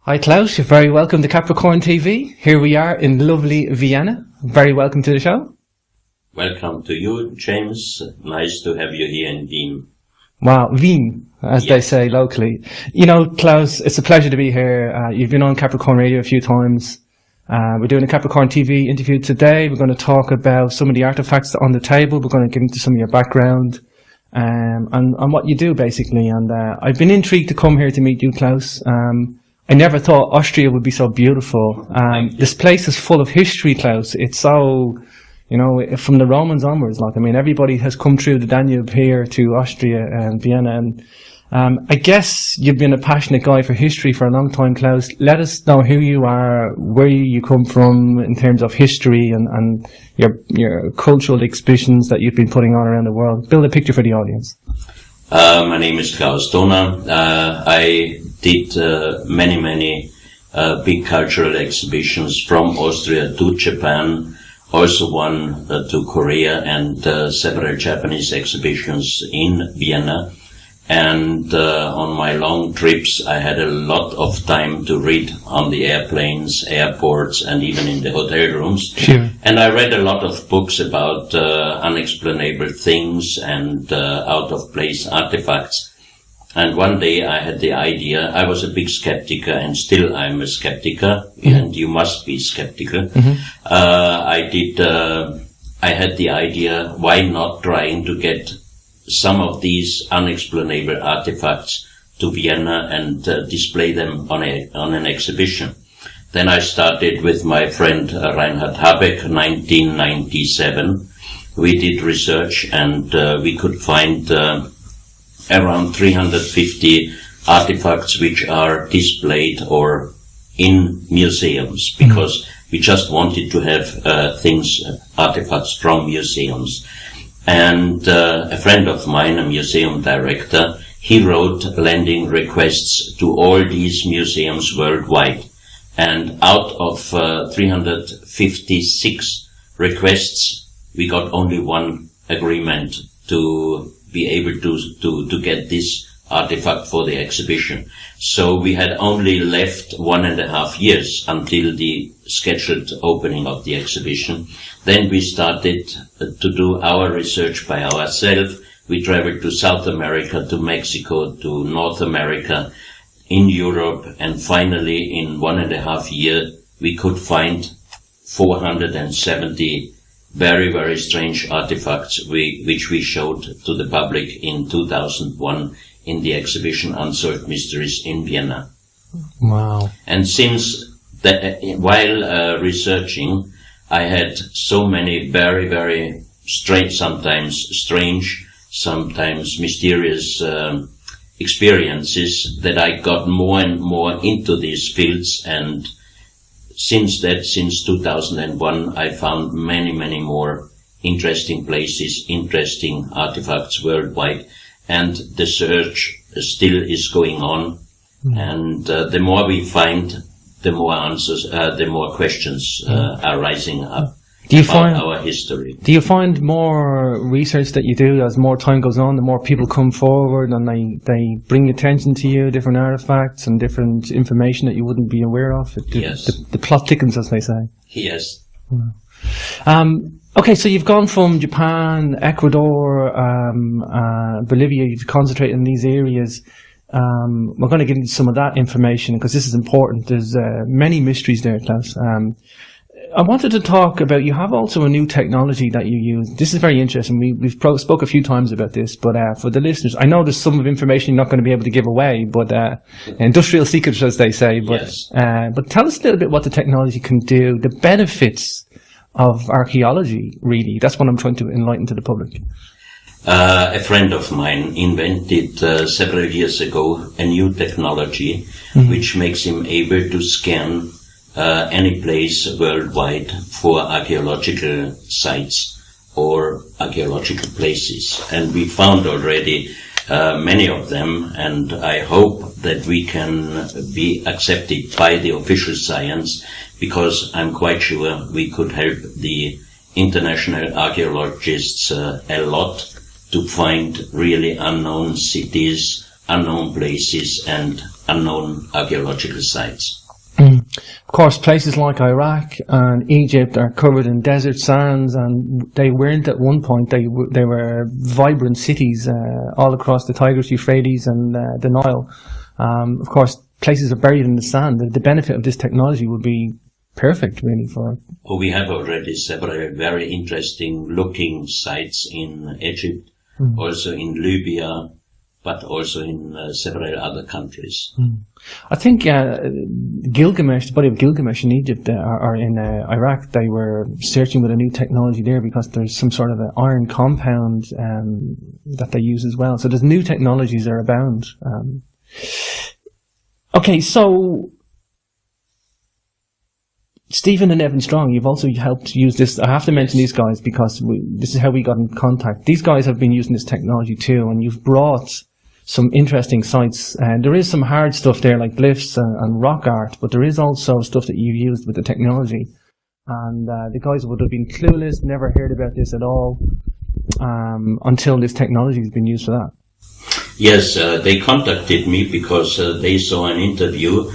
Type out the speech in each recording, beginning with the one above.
Hi Klaus, you're very welcome to Capricorn TV. Here we are in lovely Vienna. Very welcome to the show. Welcome to you, James. Nice to have you here in Wien. Wow, Wien, as they say locally. You know, Klaus, it's a pleasure to be here. You've been on Capricorn Radio a few times. We're doing a Capricorn TV interview today. We're going to talk about some of the artifacts on the table. We're going to get into some of your background and what you do, basically. And I've been intrigued to come here to meet you, Klaus. I never thought Austria would be so beautiful. This place is full of history, Klaus. It's so, you know, from the Romans onwards, like, I mean, everybody has come through the Danube here to Austria and Vienna. And I guess you've been a passionate guy for history for a long time, Klaus. Let us know who you are, where you come from in terms of history and your cultural exhibitions that you've been putting on around the world. Build a picture for the audience. My name is Klaus, Dona. I did many big cultural exhibitions from Austria to Japan, also one to Korea, and several Japanese exhibitions in Vienna. And on my long trips, I had a lot of time to read on the airplanes, airports, and even in the hotel rooms. Sure. And I read a lot of books about unexplainable things and out-of-place artifacts. And one day I had the idea, I was a big skeptic, and still I'm a skeptic, and you must be skeptical. I had the idea, why not trying to get some of these unexplainable artifacts to Vienna and display them on an exhibition. Then I started with my friend Reinhard Habeck, 1997. We did research and we could find around 350 artifacts which are displayed or in museums, because we just wanted to have artifacts from museums. And a friend of mine, a museum director, he wrote lending requests to all these museums worldwide. And out of 356 requests, we got only one agreement to be able to get this artifact for the exhibition. So we had only left 1.5 years until the scheduled opening of the exhibition. Then we started to do our research by ourselves. We traveled to South America, to Mexico, to North America, in Europe, and finally in 1.5 years we could find 470 very strange artifacts which we showed to the public in 2001 in the exhibition Unsolved Mysteries in Vienna. Wow. And since that, while researching, I had so many very strange, sometimes mysterious experiences that I got more and more into these fields. And since 2001, I found many more interesting places, interesting artifacts worldwide. And the search still is going on. And the more we find, the more answers, the more questions are rising up about our history. Do you find more research that you do as more time goes on, the more people come forward and they bring attention to you, different artifacts and different information that you wouldn't be aware of? Yes. The plot thickens, as they say. Yes. Okay, so you've gone from Japan, Ecuador, Bolivia, you've concentrated in these areas. We're going to get into some of that information because this is important. There's many mysteries there, Klaus. I wanted to talk about, you have also a new technology that you use. This is very interesting. We've spoke a few times about this, but for the listeners, I know there's some of information you're not going to be able to give away, but industrial secrets, as they say. But, yes. But tell us a little bit what the technology can do, the benefits of archaeology, really. That's what I'm trying to enlighten to the public. A friend of mine invented several years ago a new technology which makes him able to scan any place worldwide for archaeological sites or archaeological places. And we found already many of them, and I hope that we can be accepted by the official science, because I'm quite sure we could help the international archaeologists a lot to find really unknown cities, unknown places, and unknown archaeological sites. Of course, places like Iraq and Egypt are covered in desert sands, and they weren't at one point. They were vibrant cities all across the Tigris, Euphrates, and the Nile. Of course, places are buried in the sand. The benefit of this technology would be perfect, really, for... Oh, we have already several very interesting looking sites in Egypt, also in Libya, but also in several other countries. I think Gilgamesh, the body of Gilgamesh in Egypt or in Iraq, they were searching with a new technology there because there's some sort of an iron compound that they use as well. So there's new technologies that are abound. Okay, so Stephen and Evan Strong, you've also helped use this. I have to mention these guys because this is how we got in contact. These guys have been using this technology too, and you've brought some interesting sites. And there is some hard stuff there like glyphs and rock art, but there is also stuff that you've used with the technology. And the guys would have been clueless, never heard about this at all until this technology has been used for that. Yes, they contacted me because they saw an interview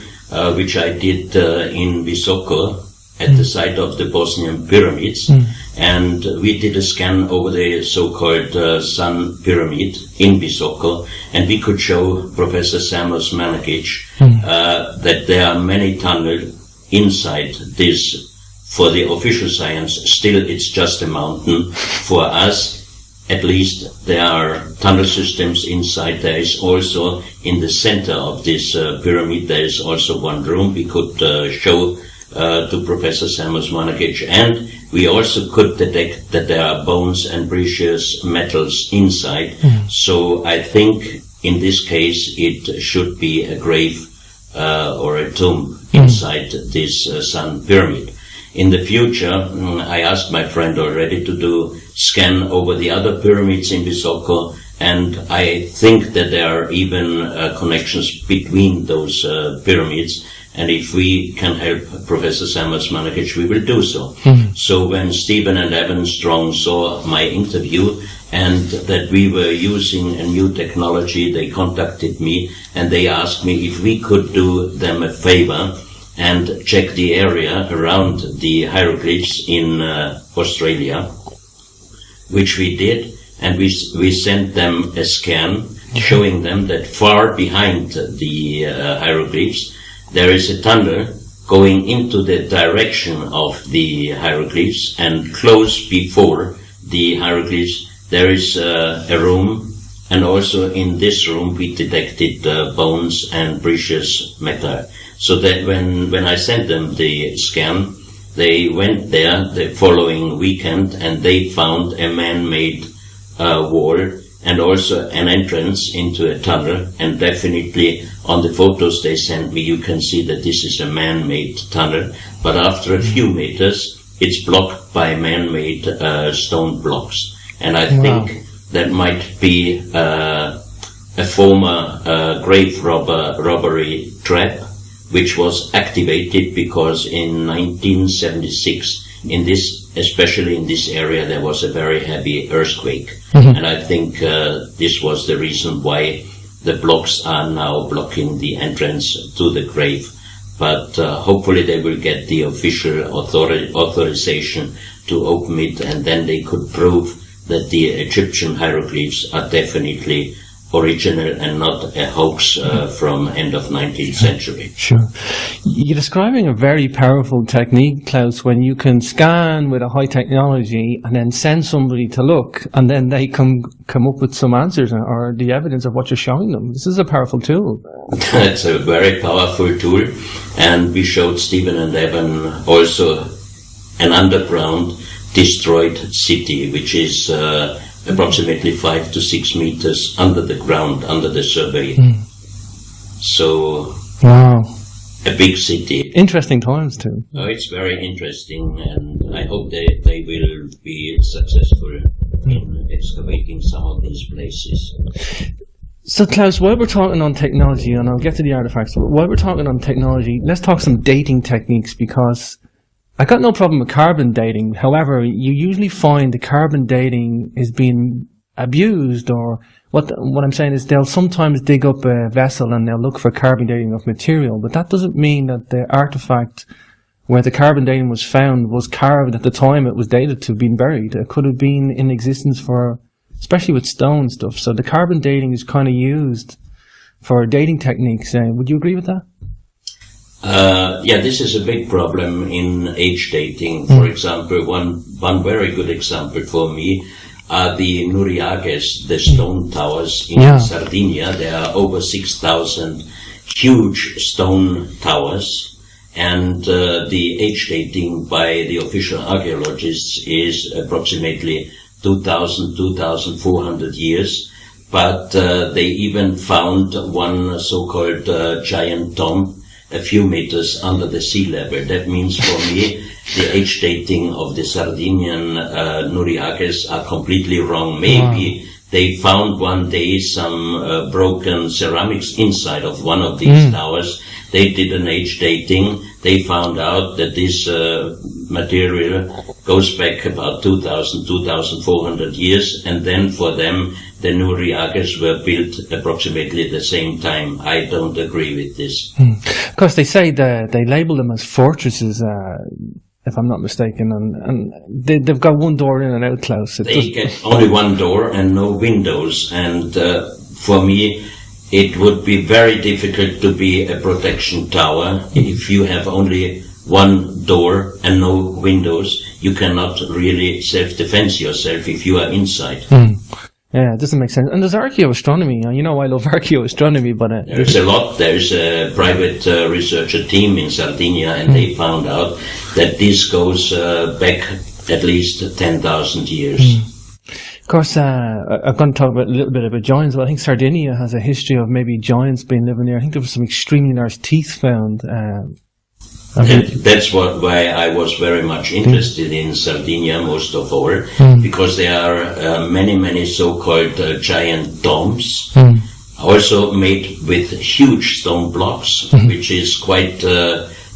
which I did in Visoko at the site of the Bosnian pyramids, and we did a scan over the so-called Sun Pyramid in Visoko, and we could show Professor Samos Managic that there are many tunnels inside this. For the official science, still it's just a mountain. For us, at least, there are tunnel systems inside. There is also in the center of this pyramid, there is also one room we could show to Professor Samos Managic, and we also could detect that there are bones and precious metals inside. So I think in this case it should be a grave or a tomb inside this Sun Pyramid. In the future, I asked my friend already to do scan over the other pyramids in Visoko, and I think that there are even connections between those pyramids, and if we can help Professor Samos Managic, we will do so. So when Stephen and Evan Strong saw my interview and that we were using a new technology, they contacted me and they asked me if we could do them a favor and check the area around the hieroglyphs in Australia, which we did, and we sent them a scan showing them that far behind the hieroglyphs there is a tunnel going into the direction of the hieroglyphs, and close before the hieroglyphs there is a room, and also in this room we detected bones and precious metal. So that when I sent them the scan, they went there the following weekend and they found a man-made wall and also an entrance into a tunnel. And definitely on the photos they sent me, you can see that this is a man-made tunnel. But after a few meters, it's blocked by man-made stone blocks. And I think that might be a former grave robbery trap, which was activated because in 1976, especially in this area, there was a very heavy earthquake. And I think this was the reason why the blocks are now blocking the entrance to the grave. But hopefully they will get the official authorization to open it, and then they could prove that the Egyptian hieroglyphs are definitely original and not a hoax from end of 19th century. Sure. You're describing a very powerful technique, Klaus, when you can scan with a high technology and then send somebody to look, and then they come up with some answers or the evidence of what you're showing them. This is a powerful tool. It's a very powerful tool, and we showed Stephen and Evan also an underground destroyed city, which is approximately 5 to 6 meters under the ground, under the survey. So, wow, a big city. Interesting times too. Oh, it's very interesting, and I hope they will be successful in excavating some of these places. So, Klaus, while we're talking on technology, and I'll get to the artifacts, but while we're talking on technology, let's talk some dating techniques, because I got no problem with carbon dating. However, you usually find the carbon dating is being abused, or what I'm saying is they'll sometimes dig up a vessel and they'll look for carbon dating of material, but that doesn't mean that the artifact where the carbon dating was found was carved at the time it was dated to have been buried. It could have been in existence for, especially with stone stuff. So the carbon dating is kind of used for dating techniques. Would you agree with that? Yeah, this is a big problem in age dating. For example, one very good example for me are the Nuriages, the stone towers in Sardinia. There are over 6,000 huge stone towers. And the age dating by the official archaeologists is approximately 2,400 years. But they even found one so-called giant tomb a few meters under the sea level. That means for me, the age dating of the Sardinian Nuriages are completely wrong. Maybe they found one day some broken ceramics inside of one of these towers. They did an age dating. They found out that this material goes back about 2,400 years, and then for them, the Nuriages were built approximately the same time. I don't agree with this. Of course, they say that they label them as fortresses, if I'm not mistaken, and they've got one door in and out, Klaus. They get only one door and no windows, and for me, it would be very difficult to be a protection tower if you have only one door and no windows. You cannot really self-defense yourself if you are inside. Yeah, it doesn't make sense. And there's archaeoastronomy. You know, I love archaeoastronomy, but there's a lot. There's a private researcher team in Sardinia, and they found out that this goes back at least 10,000 years. Of course, I'm going to talk a little bit about giants, but I think Sardinia has a history of maybe giants being living there. I think there was some extremely large teeth found. That's why I was very much interested in Sardinia, most of all, because there are many so-called giant domes, also made with huge stone blocks, which is quite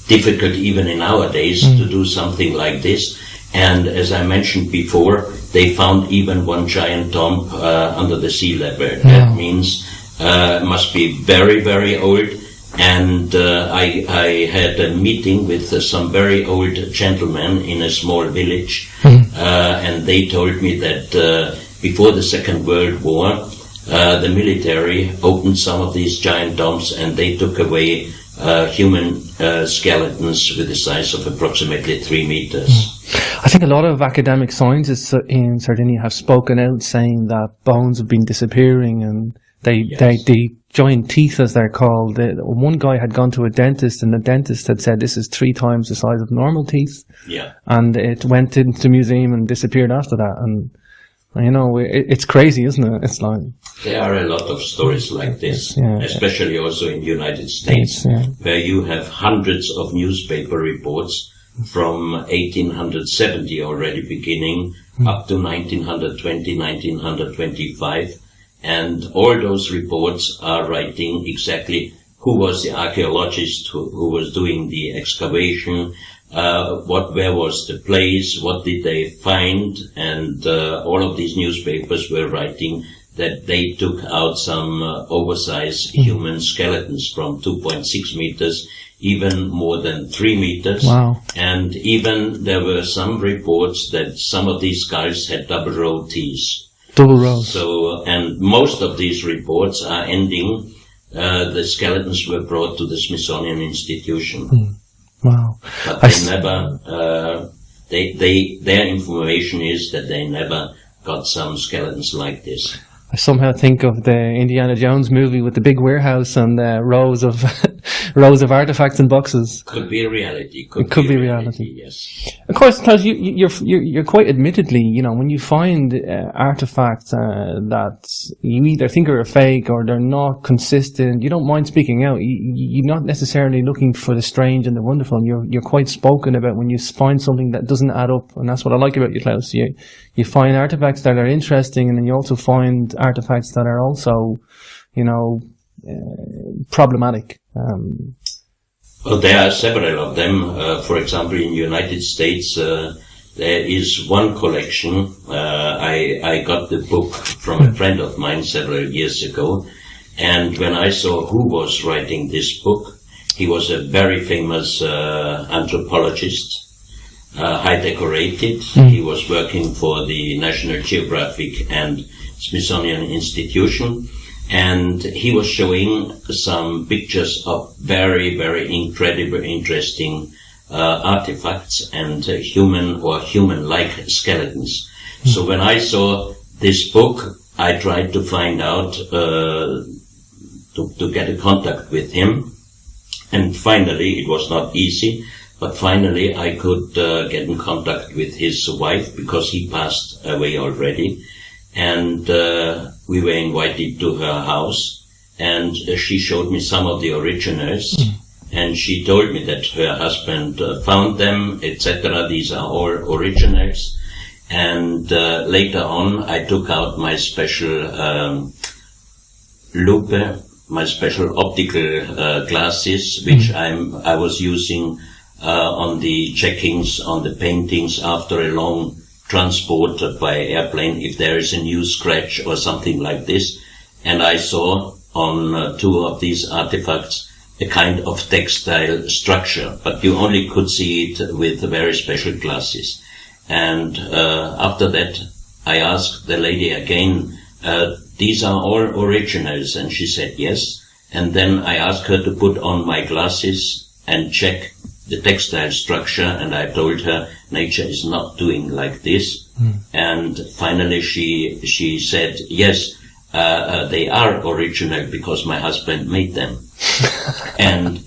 difficult even in our days to do something like this. And as I mentioned before, they found even one giant tomb under the sea level. That means must be very old. And I had a meeting with some very old gentlemen in a small village, and they told me that before the Second World War, the military opened some of these giant tombs and they took away human skeletons with a size of approximately 3 meters. I think a lot of academic scientists in Sardinia have spoken out saying that bones have been disappearing, and the giant teeth, as they're called. One guy had gone to a dentist, and the dentist had said this is 3 times the size of normal teeth. Yeah. And it went into the museum and disappeared after that. And you know, it's crazy, isn't it? It's like there are a lot of stories like this, especially also in the United States, where you have hundreds of newspaper reports from 1870 already beginning up to 1920, 1925. And all those reports are writing exactly who was the archaeologist who was doing the excavation, where was the place, what did they find, and all of these newspapers were writing that they took out some oversized human skeletons from 2.6 meters, even more than 3 meters. Wow. And even there were some reports that some of these skulls had double row teeth. Double rows. So, and most of these reports are ending, the skeletons were brought to the Smithsonian Institution. Wow. But they never, their information is that they never got some skeletons like this. I somehow think of the Indiana Jones movie with the big warehouse and rows of rows of artifacts and boxes. Could be a reality. It could be reality. Yes. Of course, Klaus, you're quite admittedly, you know, when you find artifacts that you either think are a fake or they're not consistent, you don't mind speaking out. You're not necessarily looking for the strange and the wonderful. You're quite spoken about when you find something that doesn't add up, and that's what I like about you, Klaus. You find artifacts that are interesting, and then you also find artifacts that are also, you know, problematic. Well, there are several of them. For example, in the United States, There is one collection. I got the book from a friend of mine several years ago, and when I saw who was writing this book, he was a very famous anthropologist, high decorated. He was working for the National Geographic and Smithsonian Institution, and he was showing some pictures of very, very incredible, interesting artifacts and human-like skeletons. So when I saw this book, I tried to find out, to get a contact with him. And finally, it was not easy, but finally I could get in contact with his wife, because he passed away already. And we were invited to her house, and she showed me some of the originals. And she told me that her husband found them, etc. These are all originals. And later on, I took out my special loupe, my special optical glasses, which I was using on the checkings, on the paintings after a long transport by airplane, if there is a new scratch or something like this. And I saw on two of these artifacts a kind of textile structure, but you only could see it with very special glasses. And after that, I asked the lady again, these are all originals? And she said yes. And then I asked her to put on my glasses and check the textile structure, and I told her nature is not doing like this. And finally she said, yes, they are original because my husband made them. And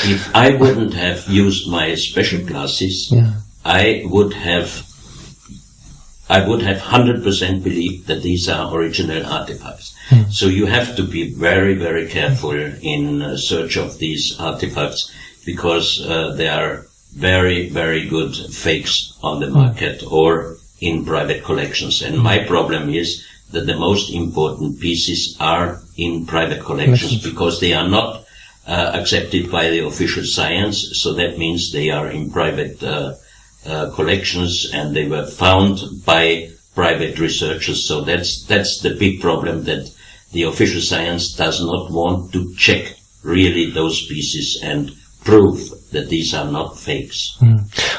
if I wouldn't have used my special glasses, I would have 100% believed that these are original artifacts. So you have to be very, very careful in search of these artifacts, because there are very, very good fakes on the market or in private collections. And my problem is that the most important pieces are in private collections, because they are not accepted by the official science. So that means they are in private collections, and they were found by private researchers. So that's the big problem, that the official science does not want to check really those pieces and prove that these are not fakes.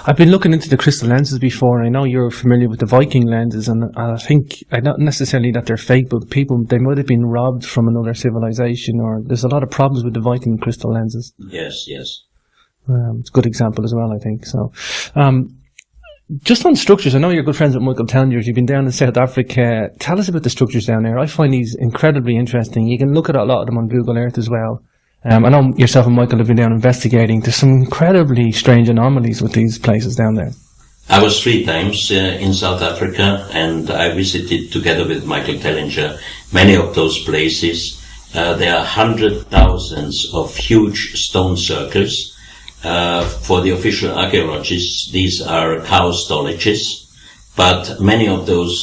I've been looking into the crystal lenses before, and I know you're familiar with the Viking lenses, and I think, not necessarily that they're fake, but they might have been robbed from another civilization, or there's a lot of problems with the Viking crystal lenses. Yes. It's a good example as well, I think. So, just on structures, I know you're good friends with Michael Tellinger. You've been down in South Africa. Tell us about the structures down there. I find these incredibly interesting. You can look at a lot of them on Google Earth as well. I know yourself and Michael have been down investigating. There's some incredibly strange anomalies with these places down there. I was 3 times in South Africa, and I visited together with Michael Tellinger many of those places. There are 100,000 of huge stone circles. For the official archaeologists, these are cow storages, but many of those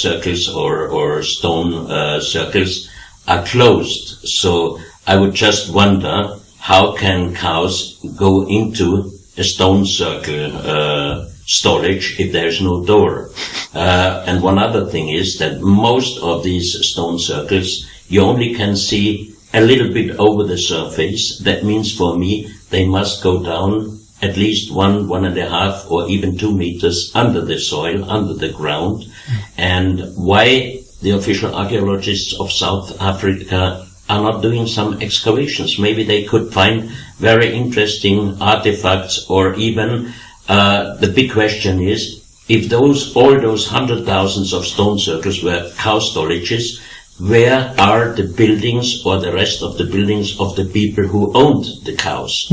circles or stone circles are closed. So I would just wonder, how can cows go into a stone circle storage if there is no door? And one other thing is that most of these stone circles, you only can see a little bit over the surface. That means for me, they must go down at least 1.5 or even 2 meters under the soil, under the ground. And why the official archaeologists of South Africa are not doing some excavations? Maybe they could find very interesting artifacts, or even the big question is, if all those 100,000 of stone circles were cow storages, where are the buildings or the rest of the buildings of the people who owned the cows?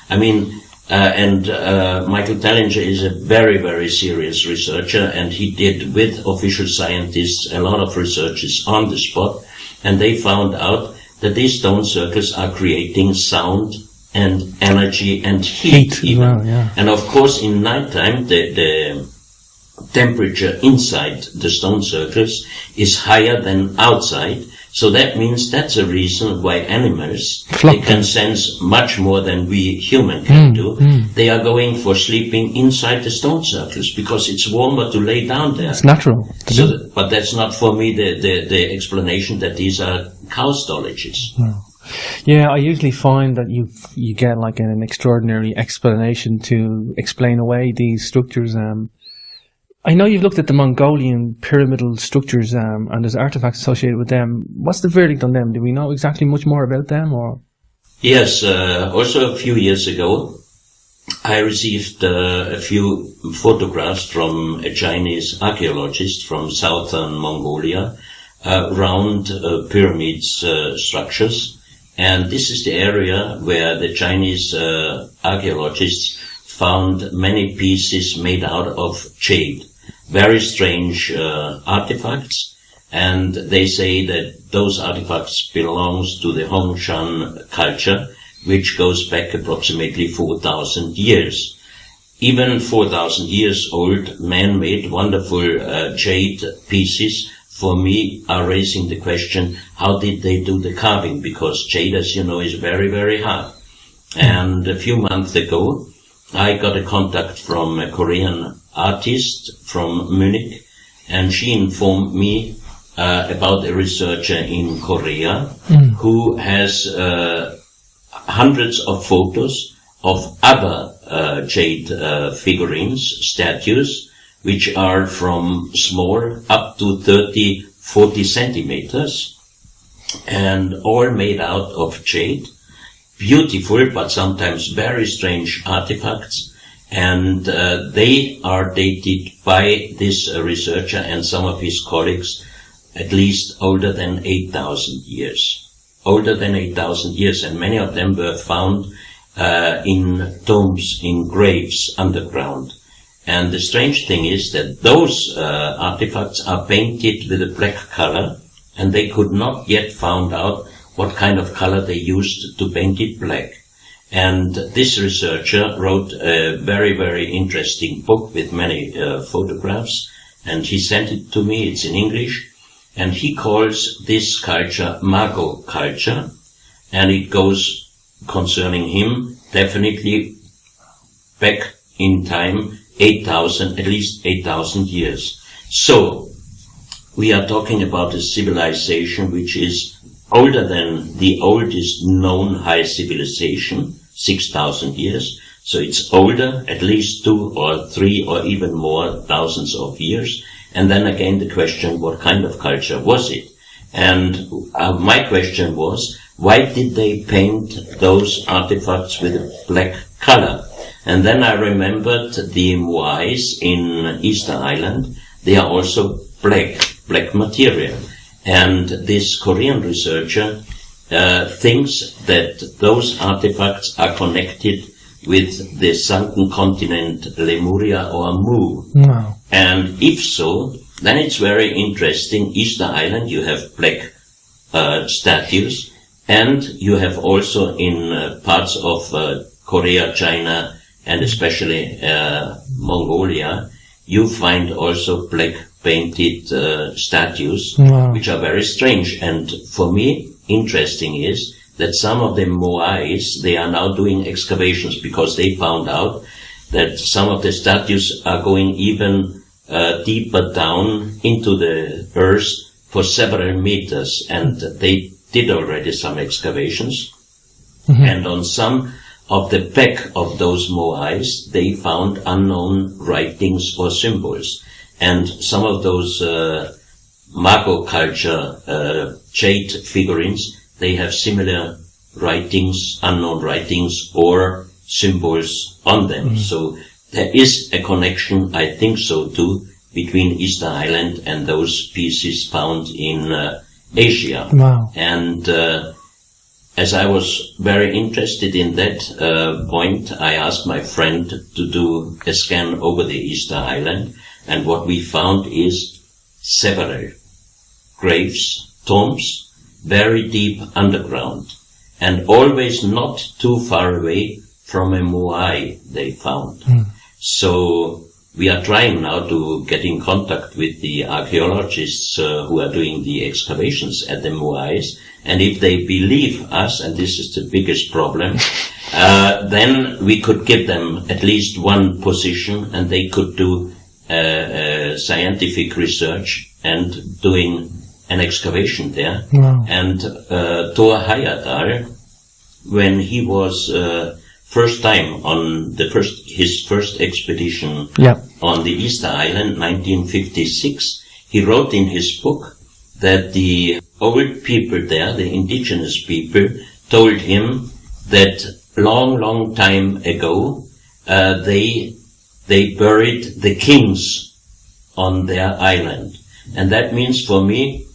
I mean, Michael Tellinger is a very, very serious researcher, and he did with official scientists a lot of researches on the spot, and they found out that these stone circles are creating sound and energy and heat even. Well, yeah. And of course, in nighttime, the temperature inside the stone circles is higher than outside, So that means that's a reason why animals, Flock. they can sense much more than we human can do. They are going for sleeping inside the stone circles because it's warmer to lay down there. It's natural. So, but that's not for me the explanation that these are cow storages. No. Yeah, I usually find that you get like an extraordinary explanation to explain away these structures. I know you've looked at the Mongolian pyramidal structures, and there's artifacts associated with them. What's the verdict on them? Do we know exactly much more about them, or? Yes, also a few years ago, I received a few photographs from a Chinese archaeologist from southern Mongolia, round pyramids structures. And this is the area where the Chinese archaeologists found many pieces made out of jade. Very strange artifacts, and they say that those artifacts belongs to the Hongshan culture, which goes back approximately 4,000 years. Even 4,000 years old man-made wonderful jade pieces for me are raising the question, how did they do the carving? Because jade, as you know, is very, very hard. And a few months ago, I got a contact from a Korean artist from Munich, and she informed me about a researcher in Korea who has hundreds of photos of other jade figurines, statues, which are from small up to 30, 40 centimeters, and all made out of jade. Beautiful, but sometimes very strange artifacts, and they are dated by this researcher and some of his colleagues at least older than 8,000 years. Older than 8,000 years, and many of them were found in tombs, in graves underground. And the strange thing is that those artifacts are painted with a black color, and they could not yet found out what kind of color they used to paint it black. And this researcher wrote a very, very interesting book with many photographs, and he sent it to me. It's in English, and he calls this culture Mago culture, and it goes concerning him definitely back in time 8,000, at least 8,000 years. So we are talking about a civilization which is older than the oldest known high civilization, 6,000 years. So it's older, at least 2 or 3 or even more thousands of years. And then again the question, what kind of culture was it? And my question was, why did they paint those artifacts with a black color? And then I remembered the Moais in Easter Island. They are also black material. And this Korean researcher thinks that those artifacts are connected with the sunken continent Lemuria or Mu. Wow. And if so, then it's very interesting. Easter Island, you have black statues, and you have also in parts of Korea, China, and especially Mongolia, you find also black painted statues, wow, which are very strange. And for me, interesting is that some of the Moais, they are now doing excavations because they found out that some of the statues are going even deeper down into the earth for several meters, and they did already some excavations. Mm-hmm. And on some of the back of those Moais, they found unknown writings or symbols. And some of those Mago culture jade figurines, they have similar writings, unknown writings or symbols on them. Mm-hmm. So there is a connection, I think so too, between Easter Island and those pieces found in Asia. Wow. And as I was very interested in that point, I asked my friend to do a scan over the Easter Island, and what we found is several graves, tombs, very deep underground, and always not too far away from a Moai they found. Mm. So we are trying now to get in contact with the archaeologists who are doing the excavations at the Moais, and if they believe us, and this is the biggest problem, then we could give them at least one position, and they could do scientific research and doing an excavation there. Wow. And Thor Heyerdahl, when he was first time on his first expedition on the Easter Island, 1956, he wrote in his book that the old people there, the indigenous people, told him that long time ago they buried the kings on their island. And that means for me,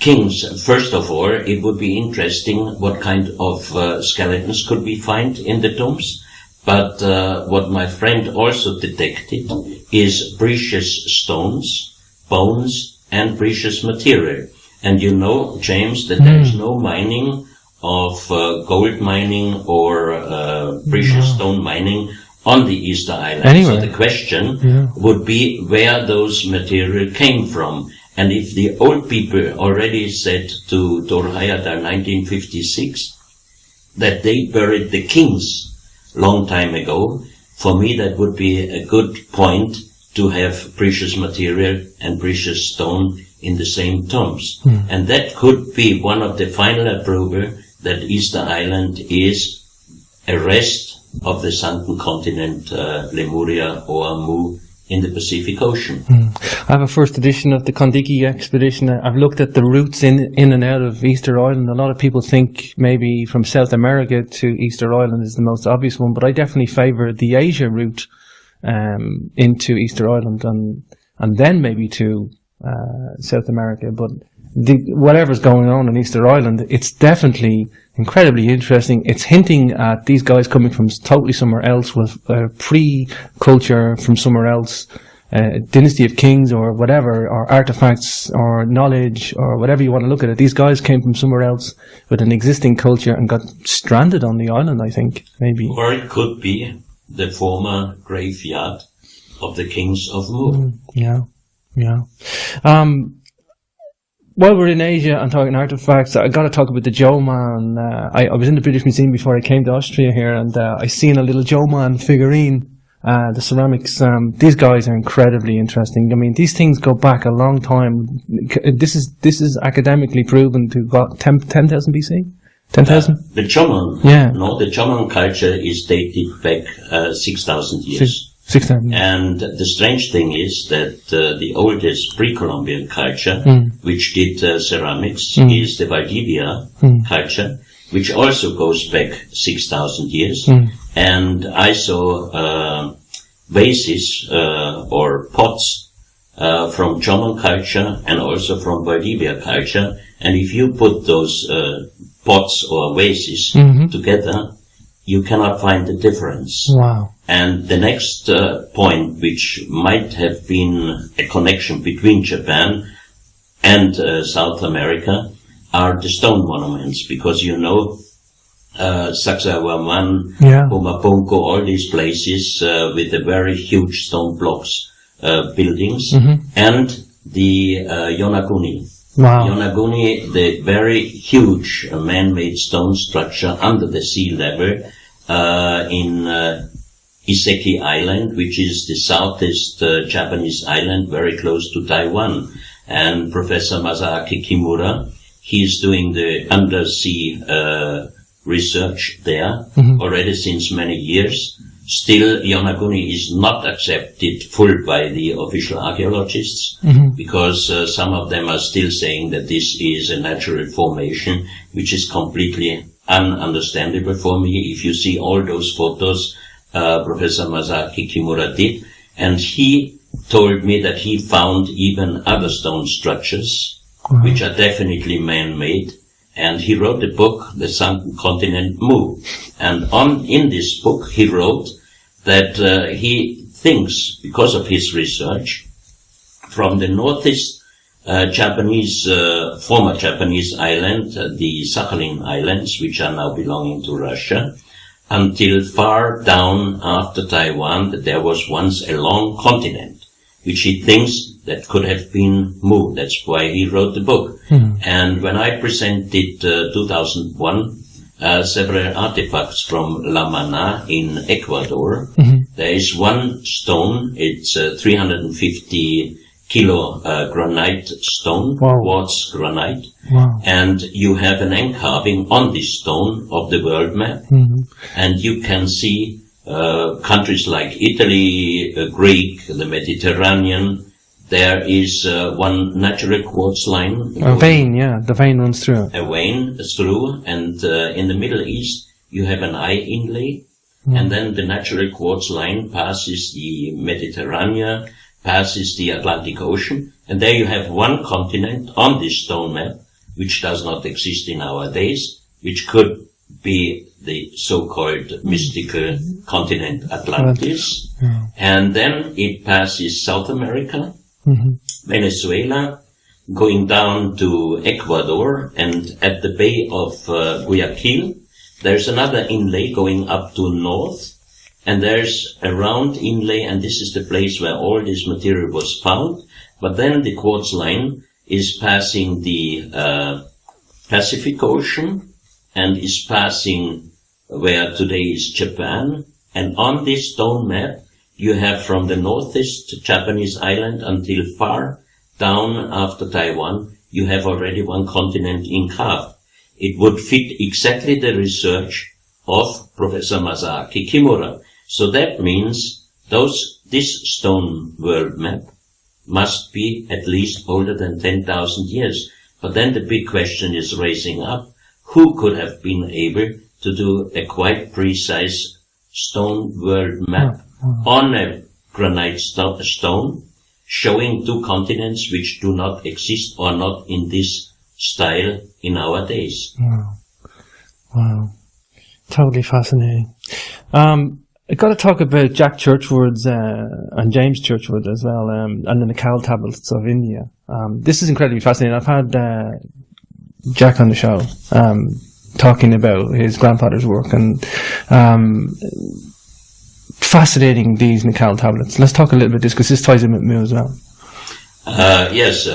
kings, first of all, it would be interesting what kind of skeletons could we find in the tombs. But what my friend also detected is precious stones, bones, and precious material. And you know, James, that there is no mining of gold mining or precious stone mining on the Easter Island. Anyway. So the question would be where those material came from. And if the old people already said to Thor Heyerdahl 1956 that they buried the kings long time ago, for me that would be a good point to have precious material and precious stone in the same tombs. And that could be one of the final approval that Easter Island is a rest of the sunken continent Lemuria or Mu in the Pacific Ocean. I have a first edition of the Kondiki expedition. I've looked at the routes in and out of Easter Island. A lot of people think maybe from South America to Easter Island is the most obvious one, but I definitely favour the Asia route into Easter Island and then maybe to South America. But whatever's going on in Easter Island, it's definitely incredibly interesting. It's hinting at these guys coming from totally somewhere else with pre-culture from somewhere else, dynasty of kings or whatever, or artifacts or knowledge or whatever you want to look at it. These guys came from somewhere else with an existing culture and got stranded on the island, I think, maybe. Or it could be the former graveyard of the kings of Mu. Yeah. While we're in Asia and talking artifacts, I got to talk about the Joe Man. I was in the British Museum before I came to Austria here, and I seen a little Joe Man figurine. The ceramics, these guys are incredibly interesting. I mean, these things go back a long time. This is academically proven to got 10,000 BC. 10,000. The Choman. Yeah. No, the Choman culture is dated back 6,000 years. 6,000. And the strange thing is that the oldest pre-Columbian culture, which did ceramics, is the Valdivia culture, which also goes back 6,000 years. And I saw vases or pots from Choman culture and also from Valdivia culture. And if you put those pots or vases together, you cannot find the difference. Wow. And the next point, which might have been a connection between Japan and South America, are the stone monuments, because you know Sacsayhuaman, Pumapunku, all these places with the very huge stone blocks buildings, and the Yonaguni. Wow. Yonaguni, the very huge man-made stone structure under the sea level in Iseki Island, which is the southeast Japanese island, very close to Taiwan. And Professor Masaaki Kimura, he's doing the undersea research there already since many years. Still, Yonaguni is not accepted full by the official archaeologists, because some of them are still saying that this is a natural formation, which is completely ununderstandable for me. If you see all those photos Professor Masaaki Kimura did, and he told me that he found even other stone structures, which are definitely man-made. And he wrote a book, The Sunken Continent Mu. And in this book, he wrote that he thinks, because of his research, from the northeast Japanese, former Japanese island, the Sakhalin Islands, which are now belonging to Russia, until far down after Taiwan that there was once a long continent, which he thinks that could have been moved. That's why he wrote the book. And when I presented 2001 several artifacts from La Mana in Ecuador, there is one stone, it's 350 kilo granite stone, quartz granite, and you have an encarving on this stone of the world map, and you can see countries like Italy, Greek, the Mediterranean. There is one natural quartz line. A vein, the vein runs through. A vein through, and in the Middle East you have an eye inlay, and then the natural quartz line passes the Mediterranean, passes the Atlantic Ocean, and there you have one continent on this stone map, which does not exist in our days, which could be the so-called mystical continent Atlantis. And then it passes South America, Venezuela, going down to Ecuador, and at the Bay of Guayaquil, there's another inlay going up to north, and there's a round inlay, and this is the place where all this material was found. But then the quartz line is passing the Pacific Ocean, and is passing where today is Japan. And on this stone map, you have from the northeast Japanese island until far down after Taiwan, you have already one continent carved. It would fit exactly the research of Professor Masaaki Kimura. So that means this stone world map must be at least older than 10,000 years. But then the big question is raising up. Who could have been able to do a quite precise stone world map on a granite stone, showing two continents which do not exist or not in this style in our days? Wow. Totally fascinating. I got to talk about Jack Churchward's and James Churchward as well, and the Nikal tablets of India. This is incredibly fascinating. I've had Jack on the show, talking about his grandfather's work, and fascinating, these Nikal tablets. Let's talk a little bit this, because this ties in with me as well. Yes,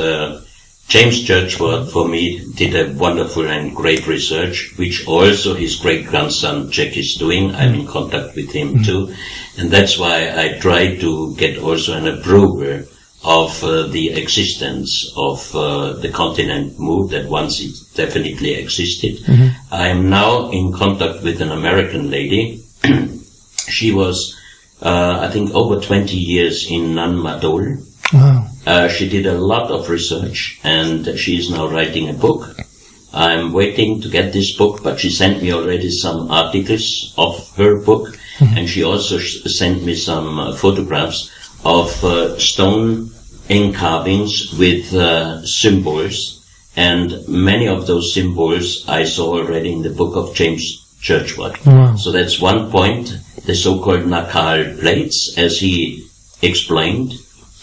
James Churchward, for me, did a wonderful and great research, which also his great-grandson Jack is doing. I'm in contact with him too. And that's why I try to get also an approval of the existence of the continent mood, that once it definitely existed. I am now in contact with an American lady. She was, I think, over 20 years in Nanmadol. Wow. She did a lot of research, and she is now writing a book. I'm waiting to get this book, but she sent me already some articles of her book, and she also sent me some photographs of stone carvings with symbols, and many of those symbols I saw already in the book of James Churchward. Wow. So that's one point, the so-called Nakal plates, as he explained.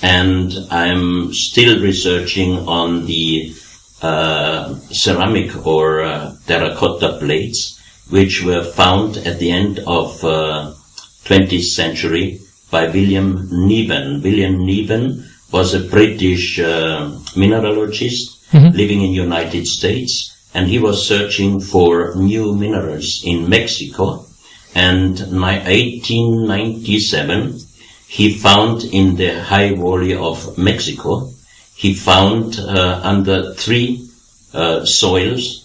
And I'm still researching on the ceramic or terracotta plates, which were found at the end of 20th century by William Niven. William Niven was a British mineralogist living in the United States, and he was searching for new minerals in Mexico. And in 1897, he found in the high valley of Mexico, he found under three soils,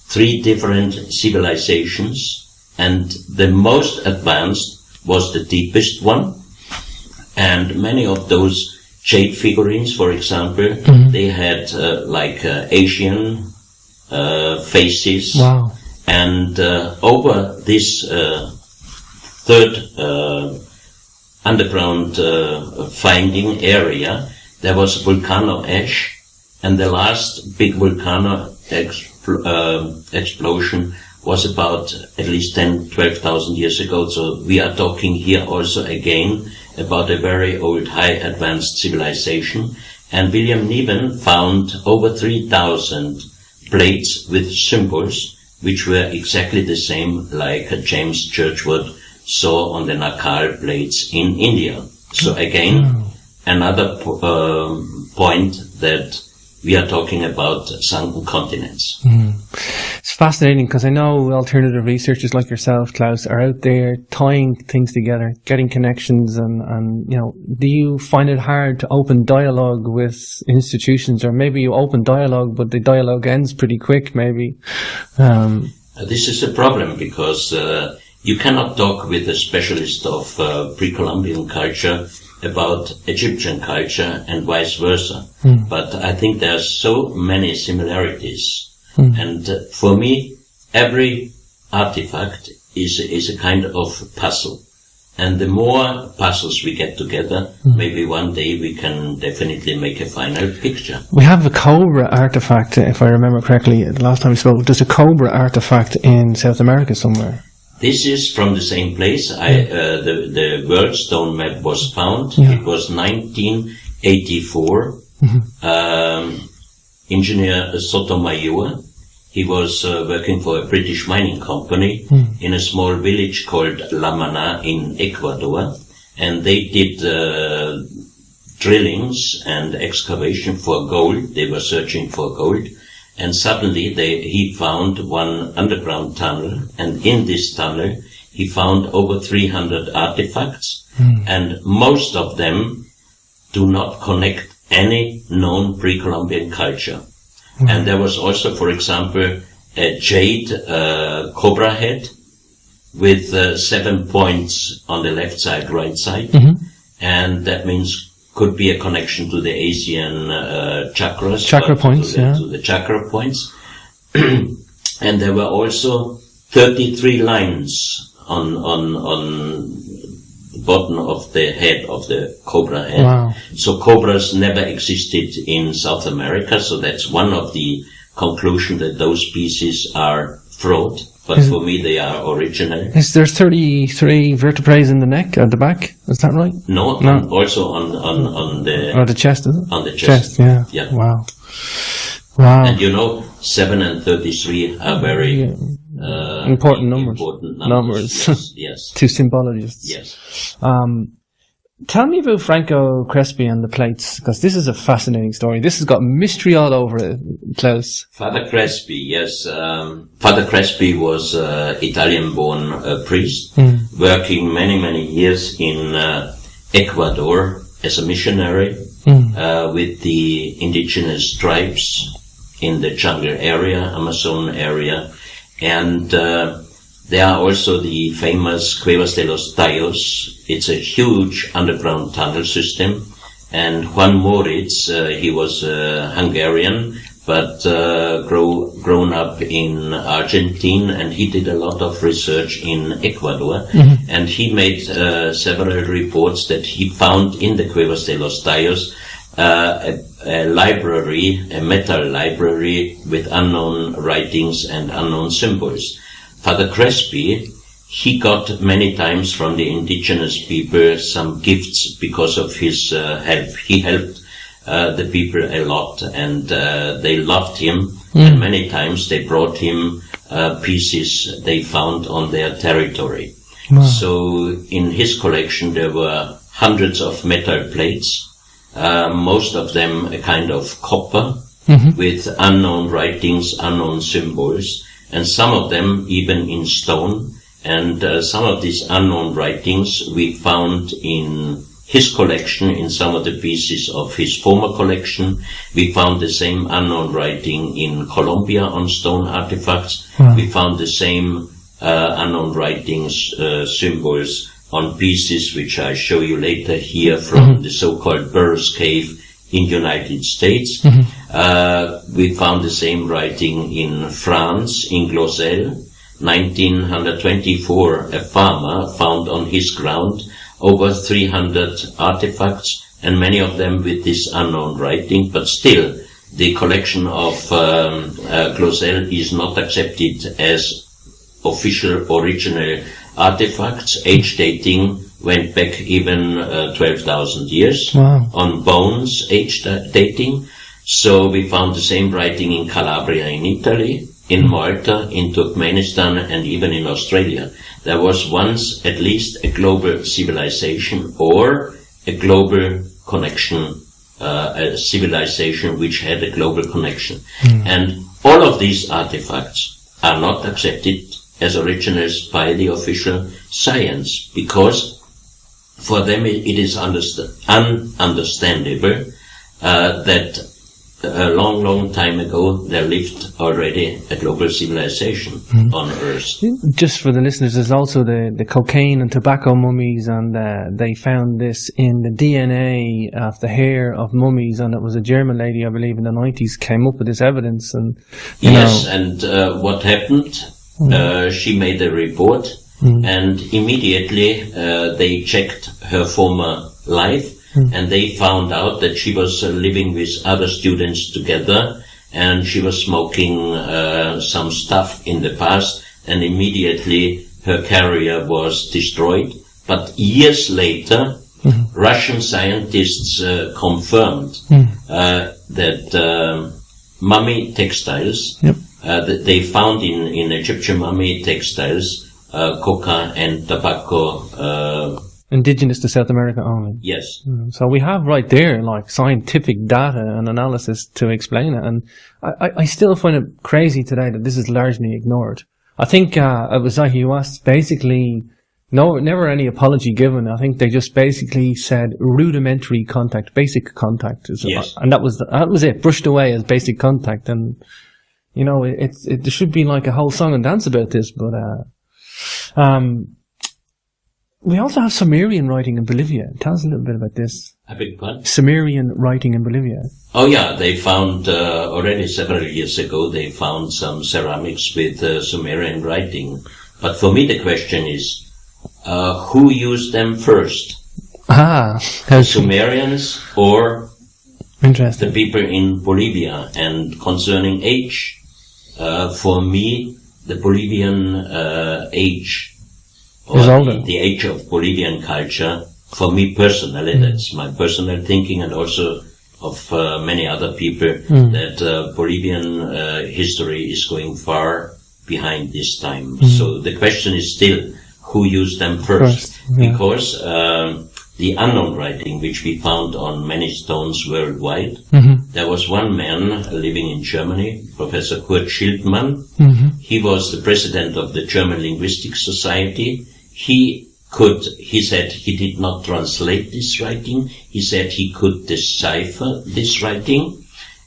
three different civilizations, and the most advanced was the deepest one. And many of those jade figurines, for example, they had Asian faces. Wow. And over this third underground finding area, there was volcano ash, and the last big volcano explosion was about at least 12,000 years ago. So we are talking here also again about a very old, high advanced civilization. And William Niven found over 3,000 plates with symbols which were exactly the same like James Churchward saw on the Nakal plates in India. So again, another point that we are talking about sunken continents. It's fascinating because I know alternative researchers like yourself, Klaus, are out there tying things together, getting connections, and do you find it hard to open dialogue with institutions, or maybe you open dialogue but the dialogue ends pretty quick, maybe? This is a problem because you cannot talk with a specialist of pre-Columbian culture about Egyptian culture and vice versa. But I think there are so many similarities. And for me, every artifact is a kind of puzzle. And the more puzzles we get together, maybe one day we can definitely make a final picture. We have a cobra artifact, if I remember correctly, the last time we spoke. There's a cobra artifact in South America somewhere. This is from the same place. The world stone map was found. It was 1984. Engineer Sotomayor, he was working for a British mining company in a small village called La Mana in Ecuador, and they did drillings and excavation for gold. They were searching for gold. And suddenly he found one underground tunnel, and in this tunnel he found over 300 artifacts, and most of them do not connect any known pre-Columbian culture. And there was also, for example, a jade cobra head with 7 points on the left side, right side, and that means could be a connection to the Asian chakras. Chakra points, to the chakra points. And there were also 33 lines on the bottom of the head of the cobra head. Wow. So cobras never existed in South America, so that's one of the conclusions that those species are fraud. But for me, they are original. Is there 33 vertebrae in the neck or the back? Is that right? No. Also on the... Or the chest, is it? On the chest. Yeah. Wow. And 7 and 33 are very important numbers. Yes. To symbologists. Yes. Tell me about Franco Crespi and the plates, because this is a fascinating story. This has got mystery all over it, Klaus. Father Crespi, yes. Father Crespi was Italian-born priest, working many years in Ecuador as a missionary with the indigenous tribes in the jungle area, Amazon area, and there are also the famous Cuevas de los Tallos. It's a huge underground tunnel system. And Juan Moritz, he was Hungarian, but grown up in Argentina, and he did a lot of research in Ecuador. And he made several reports that he found in the Cuevas de los Tallos a library, a metal library with unknown writings and unknown symbols. Father Crespi, he got many times from the indigenous people some gifts because of his help. He helped the people a lot, and they loved him. And many times they brought him pieces they found on their territory. Wow. So in his collection there were hundreds of metal plates, most of them a kind of copper with unknown writings, unknown symbols. And some of them even in stone, and some of these unknown writings we found in his collection, in some of the pieces of his former collection. We found the same unknown writing in Colombia on stone artifacts. We found the same unknown writings, symbols on pieces which I show you later here from the so-called Burroughs Cave in United States. We found the same writing in France, in Glosel. 1924, a farmer found on his ground over 300 artifacts, and many of them with this unknown writing, but still the collection of Glosel is not accepted as official original artifacts. Age dating went back even 12,000 years. Wow. On bones, age dating. So we found the same writing in Calabria in Italy, in Malta, in Turkmenistan, and even in Australia. There was once at least a global civilization or a global connection, a civilization which had a global connection. And all of these artifacts are not accepted as originals by the official science, because for them it is ununderstandable that a long, long time ago there lived already a global civilization on Earth. Just for the listeners, there's also the cocaine and tobacco mummies, and they found this in the DNA of the hair of mummies, and it was a German lady, I believe, in the 90s came up with this evidence. And yes, and what happened? She made a report, and immediately they checked her former life, and they found out that she was living with other students together, and she was smoking some stuff in the past, and immediately her career was destroyed. But years later, Russian scientists confirmed that mummy textiles, that they found in Egyptian mummy textiles, coca and tobacco. Indigenous to South America only. Yes. So we have right there, like, scientific data and analysis to explain it. And I still find it crazy today that this is largely ignored. I think it was like you asked, basically, never any apology given. I think they just basically said rudimentary contact, basic contact. Yes. And that was it, brushed away as basic contact. And, you know, there should be like a whole song and dance about this, but, we also have Sumerian writing in Bolivia. Tell us a little bit about this. I beg your pardon? Sumerian writing in Bolivia. Oh yeah, they found, already several years ago, they found some ceramics with Sumerian writing. But for me the question is, who used them first? The Sumerians or the people in Bolivia? And concerning age, for me, the Bolivian age, or the age of Bolivian culture, for me personally, that's my personal thinking, and also of many other people, that Bolivian history is going far behind this time. So the question is still, who used them first? Because the unknown writing, which we found on many stones worldwide, there was one man living in Germany, Professor Kurt Schildmann. He was the president of the German Linguistic Society. He said he did not translate this writing. He said he could decipher this writing.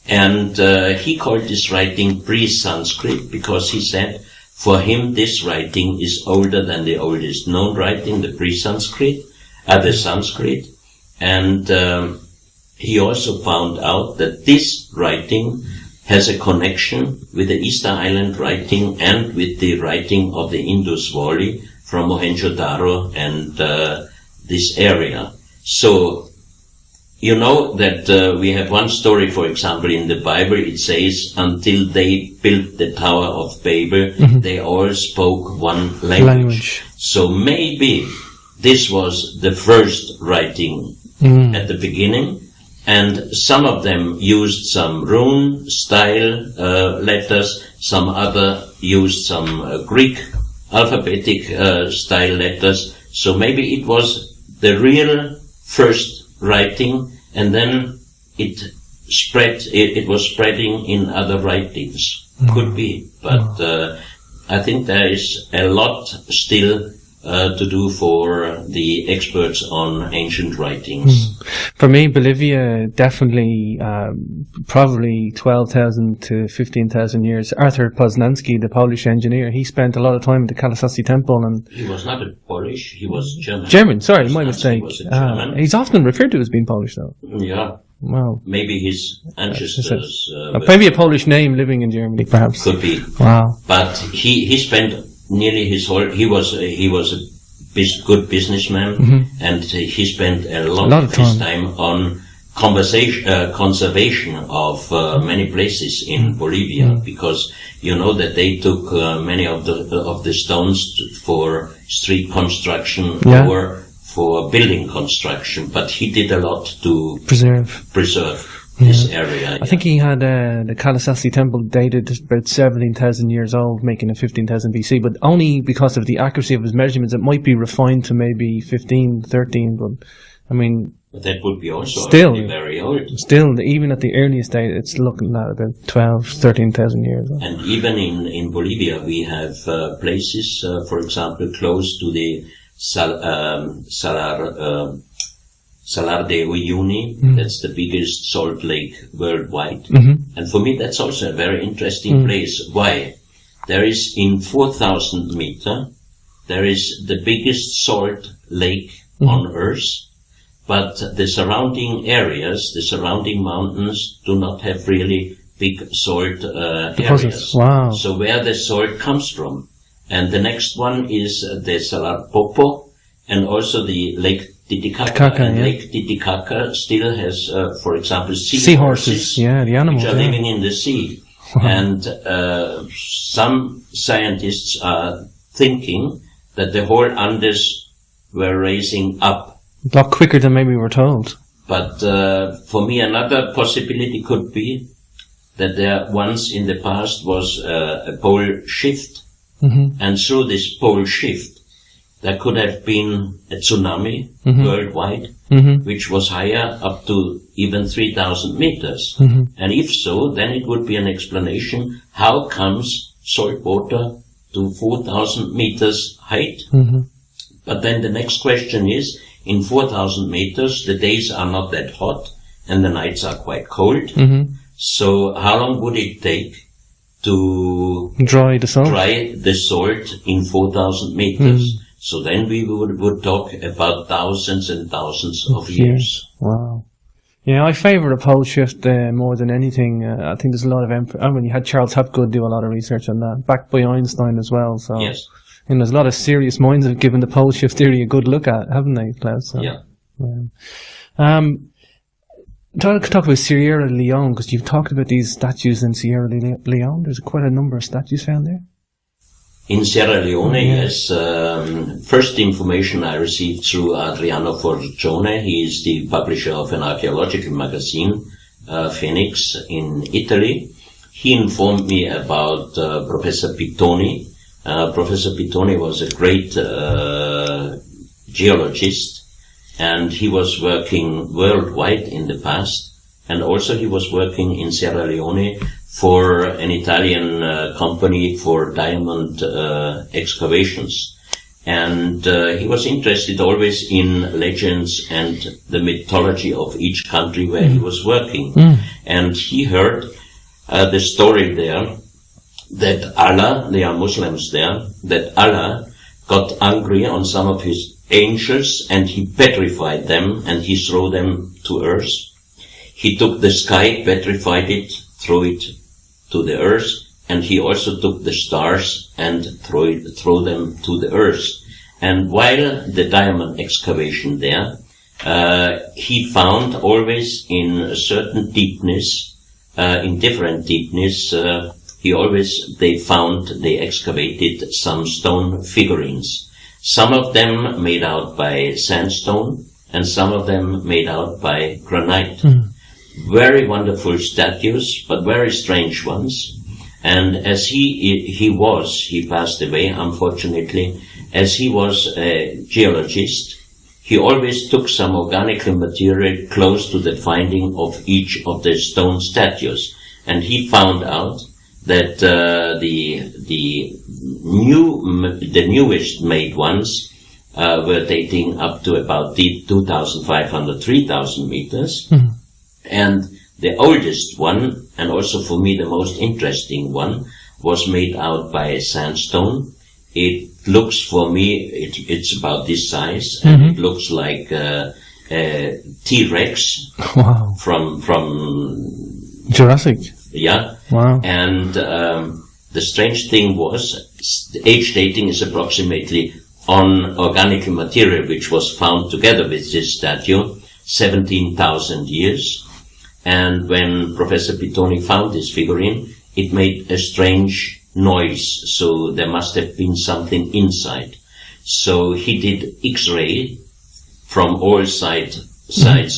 And he called this writing pre-Sanskrit, because he said for him this writing is older than the oldest known writing, the pre-Sanskrit, the Sanskrit. And he also found out that this writing has a connection with the Easter Island writing and with the writing of the Indus Valley from Mohenjo-Daro and this area. So, you know that we have one story, for example, in the Bible. It says, until they built the Tower of Babel, they all spoke one language. So maybe this was the first writing at the beginning, and some of them used some rune style letters, some other used some Greek alphabetic style letters. So maybe it was the real first writing, and then it spread. It was spreading in other writings. Could be, but I think there is a lot still to do for the experts on ancient writings. For me, Bolivia, definitely, probably 12,000 to 15,000 years. Arthur Poznański, the Polish engineer, he spent a lot of time at the Kalasasi temple, and he was not a Polish, he was German. German, sorry, my mistake. He's often referred to as being Polish, though. Yeah. Wow. Maybe his ancestors. Maybe a Polish name living in Germany, perhaps. Could be. Wow. But he spent nearly his whole. He was a good businessman, and he spent a lot of his time on conservation of many places in Bolivia, because you know that they took many of the stones for street construction or for building construction, but he did a lot to preserve. this area. I think he had the Kalasasi temple dated about 17,000 years old, making it 15,000 BC, but only because of the accuracy of his measurements. It might be refined to maybe 15, 13, but I mean... But that would be also still very old. Still, even at the earliest date, it's looking at about 12, 13,000 years old. And even in Bolivia, we have places, for example, close to the Salar de Uyuni. That's the biggest salt lake worldwide. And for me, that's also a very interesting place. Why? There is in 4,000 meter, there is the biggest salt lake on Earth. But the surrounding areas, the surrounding mountains, do not have really big salt areas. Wow. So where the salt comes from. And the next one is the Salar Popo, and also the Lake Titicaca. And Lake Titicaca still has, for example, seahorses. Yeah, the animals. Which are living in the sea. And some scientists are thinking that the whole Andes were raising up. A lot quicker than maybe we were told. But for me, another possibility could be that there once in the past was a pole shift. And through this pole shift, there could have been a tsunami worldwide, which was higher up to even 3,000 meters. And if so, then it would be an explanation how comes salt water to 4,000 meters height. But then the next question is, in 4,000 meters, the days are not that hot and the nights are quite cold. So how long would it take to dry the salt in 4,000 meters? So then we would talk about thousands and thousands of years. Wow. Yeah, I favour a pole shift more than anything. I think there's a lot of you had Charles Hapgood do a lot of research on that, backed by Einstein as well. So. Yes. And there's a lot of serious minds have given the pole shift theory a good look at, haven't they, Klaus? So, yeah. Talk about Sierra Leone, because you've talked about these statues in Sierra Leone. There's quite a number of statues found there. In Sierra Leone, yes. First information I received through Adriano Forgione. He is the publisher of an archaeological magazine, Phoenix, in Italy. He informed me about Professor Pittoni. Professor Pittoni was a great geologist, and he was working worldwide in the past, and also he was working in Sierra Leone for an Italian company for diamond excavations. And he was interested always in legends and the mythology of each country where he was working. And he heard the story there that Allah, they are Muslims there, that Allah got angry on some of his angels and he petrified them and he threw them to earth. He took the sky, petrified it, threw it to the earth, and he also took the stars and threw them to the earth. And while the diamond excavation there, he found always in a certain deepness, in different deepness, they excavated some stone figurines. Some of them made out by sandstone, and some of them made out by granite. Very wonderful statues, but very strange ones. And as he passed away, unfortunately, as he was a geologist, he always took some organic material close to the finding of each of the stone statues. And he found out that the newest made ones were dating up to about 2,500, 3,000 meters. And the oldest one, and also for me the most interesting one, was made out by sandstone. It looks, for me, it's about this size, and it looks like a T-Rex. Wow. From Jurassic. Yeah. Wow. And the strange thing was, the age dating is approximately on organic material which was found together with this statue, 17,000 years. And when Professor Pittoni found this figurine, it made a strange noise, so there must have been something inside. So he did X-ray from all sides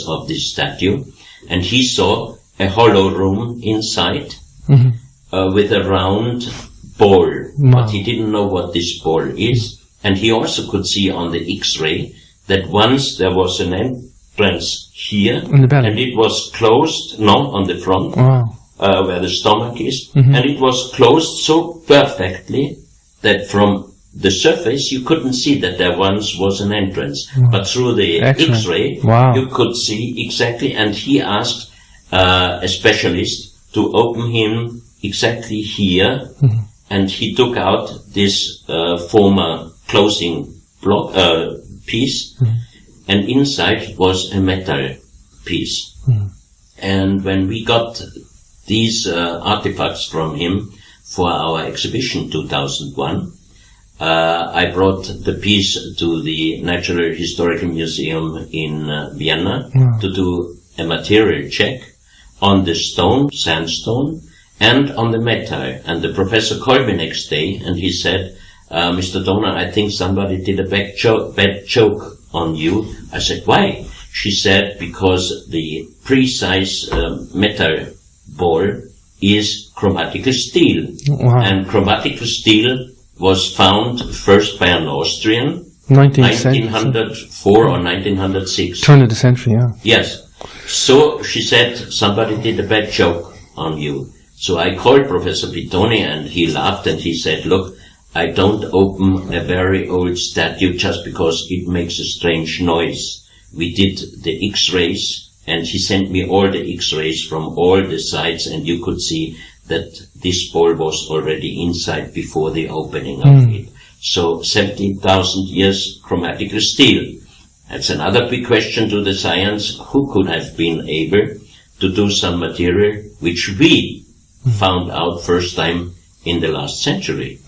of this statue, and he saw a hollow room inside with a round ball, but he didn't know what this ball is. And he also could see on the X-ray that once there was an entrance here, and it was closed, on the front, where the stomach is, and it was closed so perfectly that from the surface you couldn't see that there once was an entrance. But through the X-ray, you could see exactly, and he asked a specialist to open him exactly here, and he took out this former closing block piece, and inside was a metal piece. And when we got these artifacts from him for our exhibition 2001, I brought the piece to the Natural Historical Museum in Vienna to do a material check on the stone, sandstone, and on the metal. And the professor called me next day and he said, Mr. Dona, I think somebody did a bad joke on you. I said, why? She said, because the precise metal ball is chromatical steel. And chromatical steel was found first by an Austrian, 1904 or 1906. Turn of the century, yeah. Yes. So she said, somebody did a bad joke on you. So I called Professor Pitoni and he laughed and he said, look, I don't open a very old statue just because it makes a strange noise. We did the X-rays and he sent me all the X-rays from all the sides and you could see that this ball was already inside before the opening of it. So 17,000 years chromatical steel. That's another big question to the science. Who could have been able to do some material which we found out first time in the last century?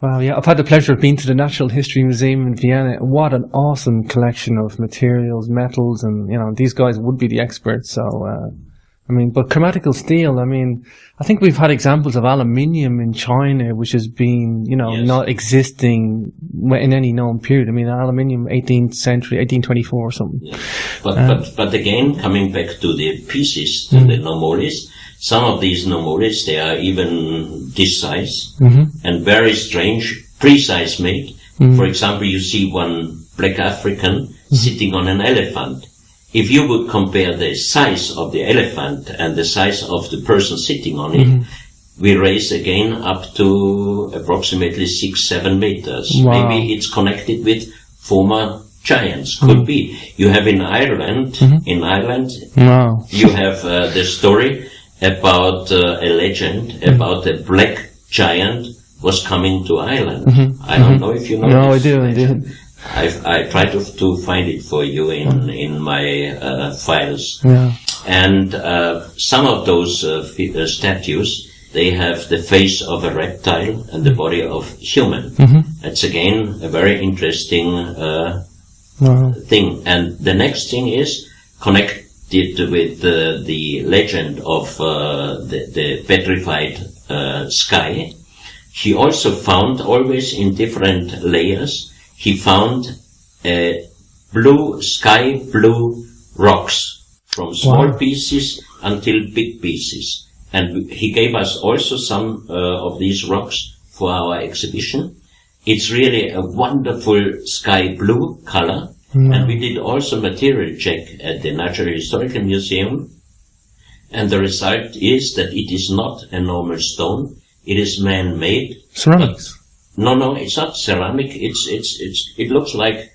Wow, yeah. I've had the pleasure of being to the Natural History Museum in Vienna. What an awesome collection of materials, metals, and, these guys would be the experts. So, but chromatical steel, I think we've had examples of aluminium in China, which has been, not existing in any known period. Aluminium, 18th century, 1824 or something. Yeah. But again, coming back to the pieces, to the nomolis, some of these nomolis, they are even this size and very strange, precise made. For example, you see one black African sitting on an elephant. If you would compare the size of the elephant and the size of the person sitting on it, we raise again up to approximately 6-7 meters. Wow. Maybe it's connected with former giants. Could be. You have in Ireland, you have the story about a legend about a black giant was coming to Ireland. I don't know if you know. No, I do. I tried to find it for you in my files. Yeah. And some of those statues, they have the face of a reptile and the body of human. That's again a very interesting thing. And the next thing is connected with the legend of the petrified sky. He also found, always in different layers, he found sky blue rocks from small pieces until big pieces. And he gave us also some of these rocks for our exhibition. It's really a wonderful sky blue color. And we did also material check at the Natural Historical Museum. And the result is that it is not a normal stone. It is man-made. Ceramics. No, it's not ceramic. It looks like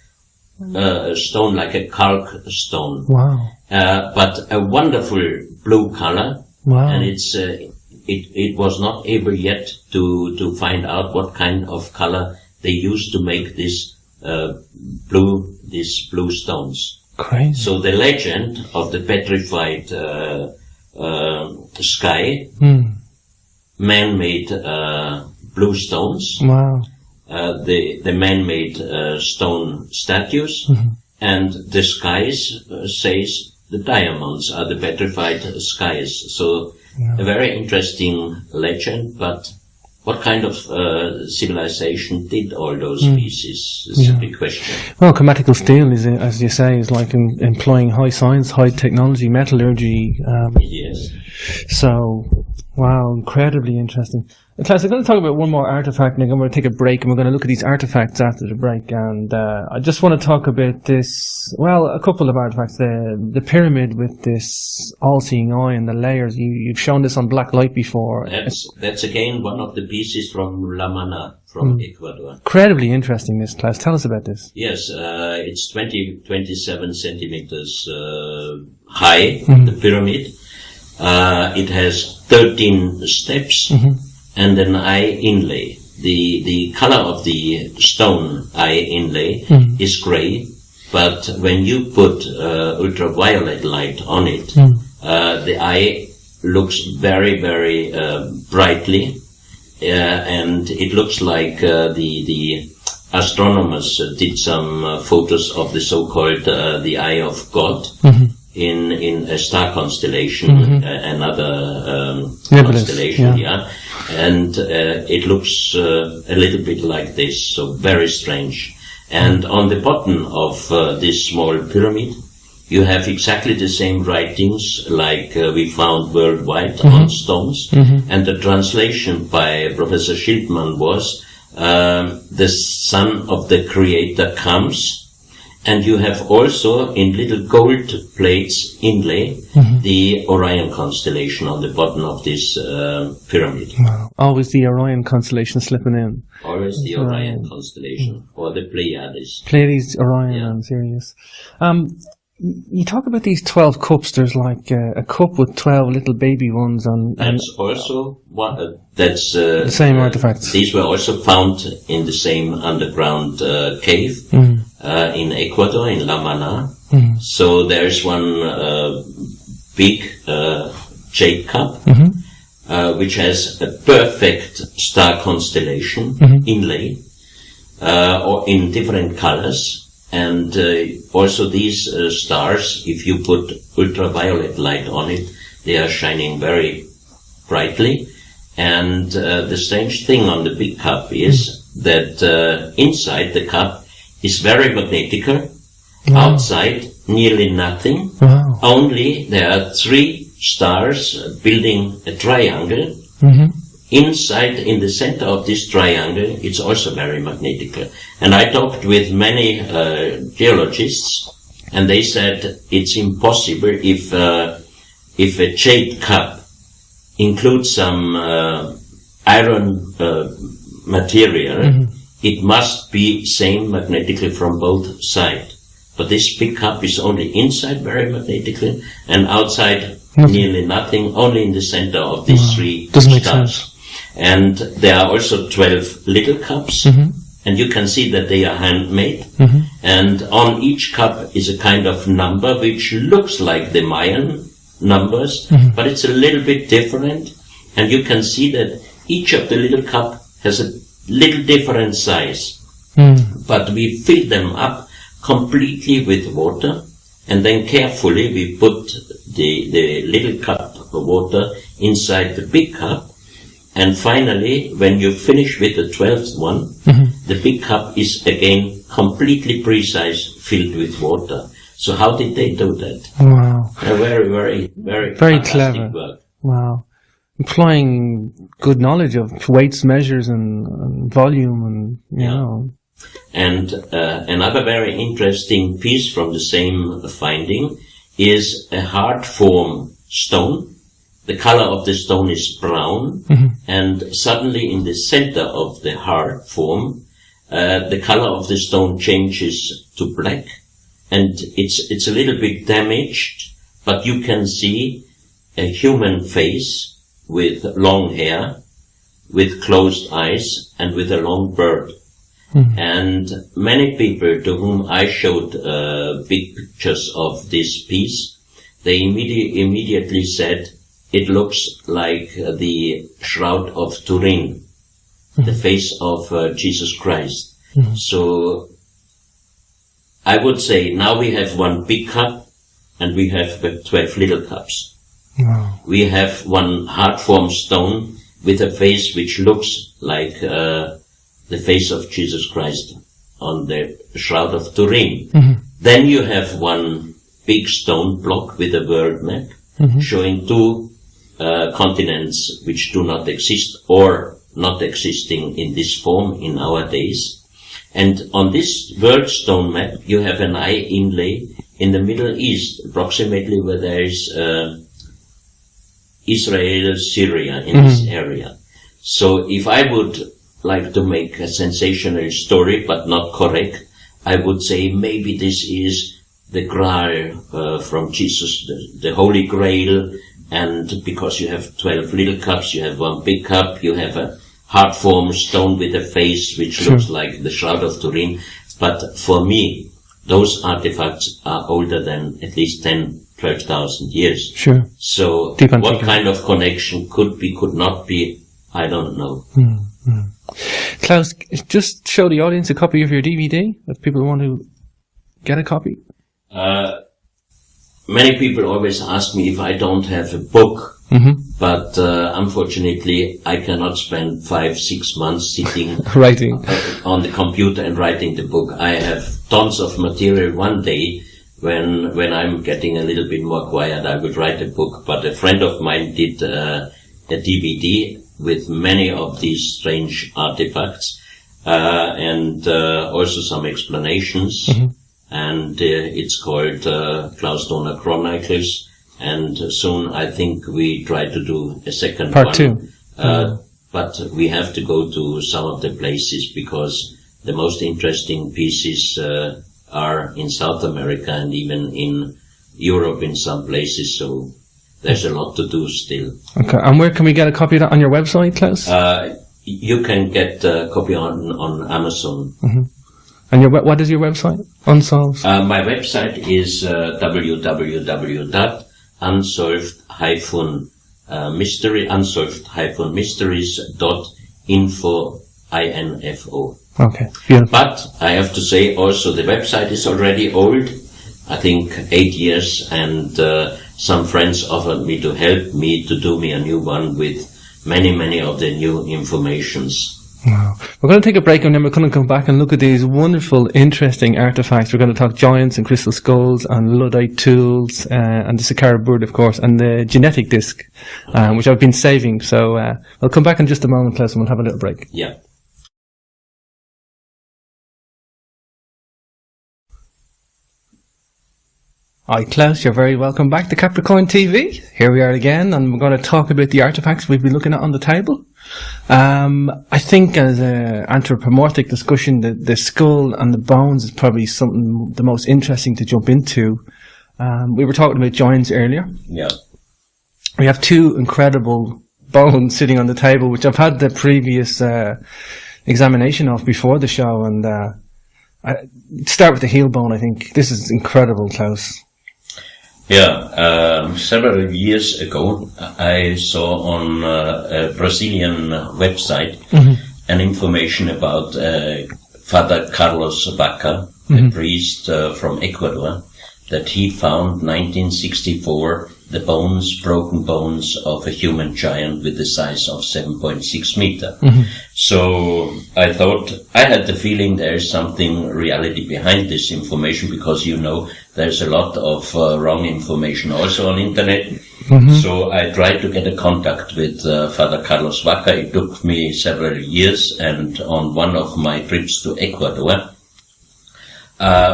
a stone, like a kalk stone. Wow. But a wonderful blue color. Wow. And it was not able yet to find out what kind of color they used to make these blue stones. Crazy. So the legend of the petrified sky, man-made blue stones, the man-made stone statues, and the skies says the diamonds are the petrified skies. So a very interesting legend, but what kind of civilization did all those pieces? Is a big question. Well, chromatic steel is, as you say, is like employing high science, high technology, metallurgy. Yes. So, wow, incredibly interesting. Klaus, I'm going to talk about one more artifact, and then we're going to take a break, and we're going to look at these artifacts after the break. And I just want to talk about this. Well, a couple of artifacts. The pyramid with this all-seeing eye and the layers. You've shown this on black light before. That's again one of the pieces from La Mana, from Ecuador. Incredibly interesting, this, Klaus. Tell us about this. Yes, it's 27 centimeters high, the pyramid. It has 13 steps and an eye inlay. The color of the stone eye inlay is gray, but when you put ultraviolet light on it, the eye looks very, very brightly, and it looks like the astronomers did some photos of the so-called the Eye of God. In a star constellation, another constellation, and it looks a little bit like this, so very strange. And on the bottom of this small pyramid, you have exactly the same writings like we found worldwide on stones, and the translation by Professor Schildmann was, the Son of the Creator comes. And you have also in little gold plates inlay the Orion constellation on the bottom of this pyramid. Wow. Always the Orion constellation slipping in. Always the Orion constellation, or the Pleiades. Pleiades, Orion, I'm serious. You talk about these 12 cups. There's like a cup with 12 little baby ones on. That's also one. That's the same artifacts. These were also found in the same underground cave in Ecuador, in La Mana. So there's one big jade cup, which has a perfect star constellation inlay, or in different colors. And also these stars, if you put ultraviolet light on it, they are shining very brightly. And the strange thing on the big cup is that inside the cup is very magnetical. Outside, nearly nothing. Only there are 3 stars building a triangle. Inside, in the center of this triangle, it's also very magnetical. And I talked with many geologists, and they said it's impossible if a jade cup includes some iron material, it must be same magnetically from both sides. But this big cup is only inside very magnetically, and outside nearly nothing, only in the center of these 3 stars. And there are also 12 little cups, and you can see that they are handmade. And on each cup is a kind of number which looks like the Mayan numbers, but it's a little bit different. And you can see that each of the little cup has a little different size. But we fill them up completely with water, and then carefully we put the little cup of water inside the big cup. And finally, when you finish with the 12th one, the big cup is again completely precise, filled with water. So how did they do that? Wow. A very clever work. Wow. Employing good knowledge of weights, measures, and volume, and you know. And another very interesting piece from the same finding is a hard form stone. The color of the stone is brown, and suddenly in the center of the hard form, the color of the stone changes to black, and it's a little bit damaged, but you can see a human face with long hair, with closed eyes, and with a long beard. And many people to whom I showed big pictures of this piece, they immediately said, it looks like the Shroud of Turin, the face of Jesus Christ. So I would say now we have one big cup and we have 12 little cups. We have one hard form stone with a face which looks like the face of Jesus Christ on the Shroud of Turin. Then you have one big stone block with a world map showing two continents which do not exist or not existing in this form in our days. And on this world stone map, you have an eye inlay in the Middle East, approximately where there is Israel, Syria in this area. So if I would like to make a sensational story, but not correct, I would say maybe this is the Graal from Jesus, the Holy Grail, and because you have 12 little cups, you have one big cup, you have a hard form stone with a face which looks like the Shroud of Turin. But for me, those artifacts are older than at least 10, 12,000 years. Sure. So what kind of connection could be, could not be, I don't know. Klaus, just show the audience a copy of your DVD if people want to get a copy. Many people always ask me if I don't have a book. But unfortunately, I cannot spend 5-6 months sitting writing on the computer and writing the book. I have tons of material. One day, when I'm getting a little bit more quiet, I would write a book. But a friend of mine did a DVD with many of these strange artifacts and also some explanations. And it's called Klaus, Dona Chronicles. And soon I think we try to do a second part 2. But we have to go to some of the places because the most interesting pieces are in South America and even in Europe in some places. So there's a lot to do still. Okay. And where can we get a copy of that on your website, Klaus? You can get a copy on Amazon. And what is your website? Unsolved? My website is unsolved-mysteries.info. Okay, beautiful. But I have to say also the website is already old, I think 8 years, and some friends offered me to help me to do me a new one with many of the new informations. Wow. We're going to take a break and then we're going to come back and look at these wonderful, interesting artifacts. We're going to talk giants and crystal skulls and Luddite tools and the Saqqara bird, of course, and the genetic disc, which I've been saving. So I'll come back in just a moment, Klaus, and we'll have a little break. Yeah. Hi, Klaus. You're very welcome back to Capricorn TV. Here we are again, and we're going to talk about the artifacts we've been looking at on the table. I think as an anthropomorphic discussion, the skull and the bones is probably something the most interesting to jump into. We were talking about giants earlier. Yeah. We have two incredible bones sitting on the table, which I've had the previous examination of before the show, and start with the heel bone. I think this is incredible, Klaus. Yeah, several years ago, I saw on a Brazilian website an information about Father Carlos Vaca, a priest from Ecuador, that he found 1964 the broken bones of a human giant with the size of 7.6 meter. So I thought, I had the feeling there is something reality behind this information, because there's a lot of wrong information also on internet. So I tried to get a contact with Father Carlos Vaca. It took me several years, and on one of my trips to Ecuador,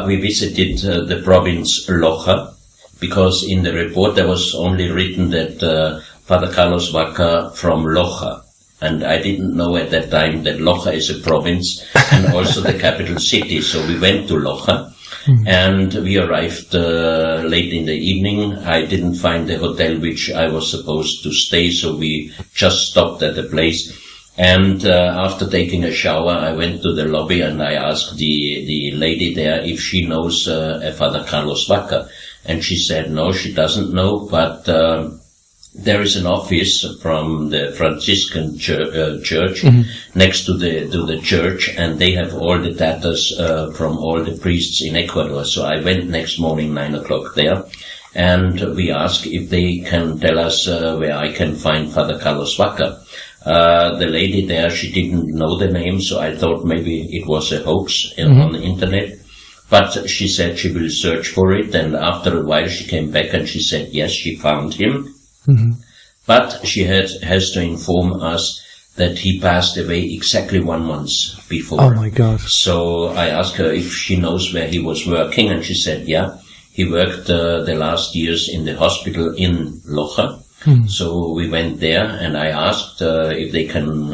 we visited the province Loja, because in the report there was only written that Father Carlos Vaca from Loja, and I didn't know at that time that Loja is a province and also the capital city. So we went to Loja, and we arrived late in the evening. I didn't find the hotel which I was supposed to stay, so we just stopped at a place. And after taking a shower, I went to the lobby and I asked the lady there if she knows a Father Carlos Vaca. And she said no, she doesn't know, but there is an office from the Franciscan church next to the church, and they have all the data from all the priests in Ecuador. So I went next morning, 9 o'clock there, and we asked if they can tell us where I can find Father Carlos Vaca. The lady there, she didn't know the name, so I thought maybe it was a hoax on the internet. But she said she will search for it, and after a while she came back and she said yes, she found him. But she has to inform us that he passed away exactly 1 month before. Oh my God. So I asked her if she knows where he was working, and she said yeah, he worked the last years in the hospital in Loja. So we went there, and I asked if they can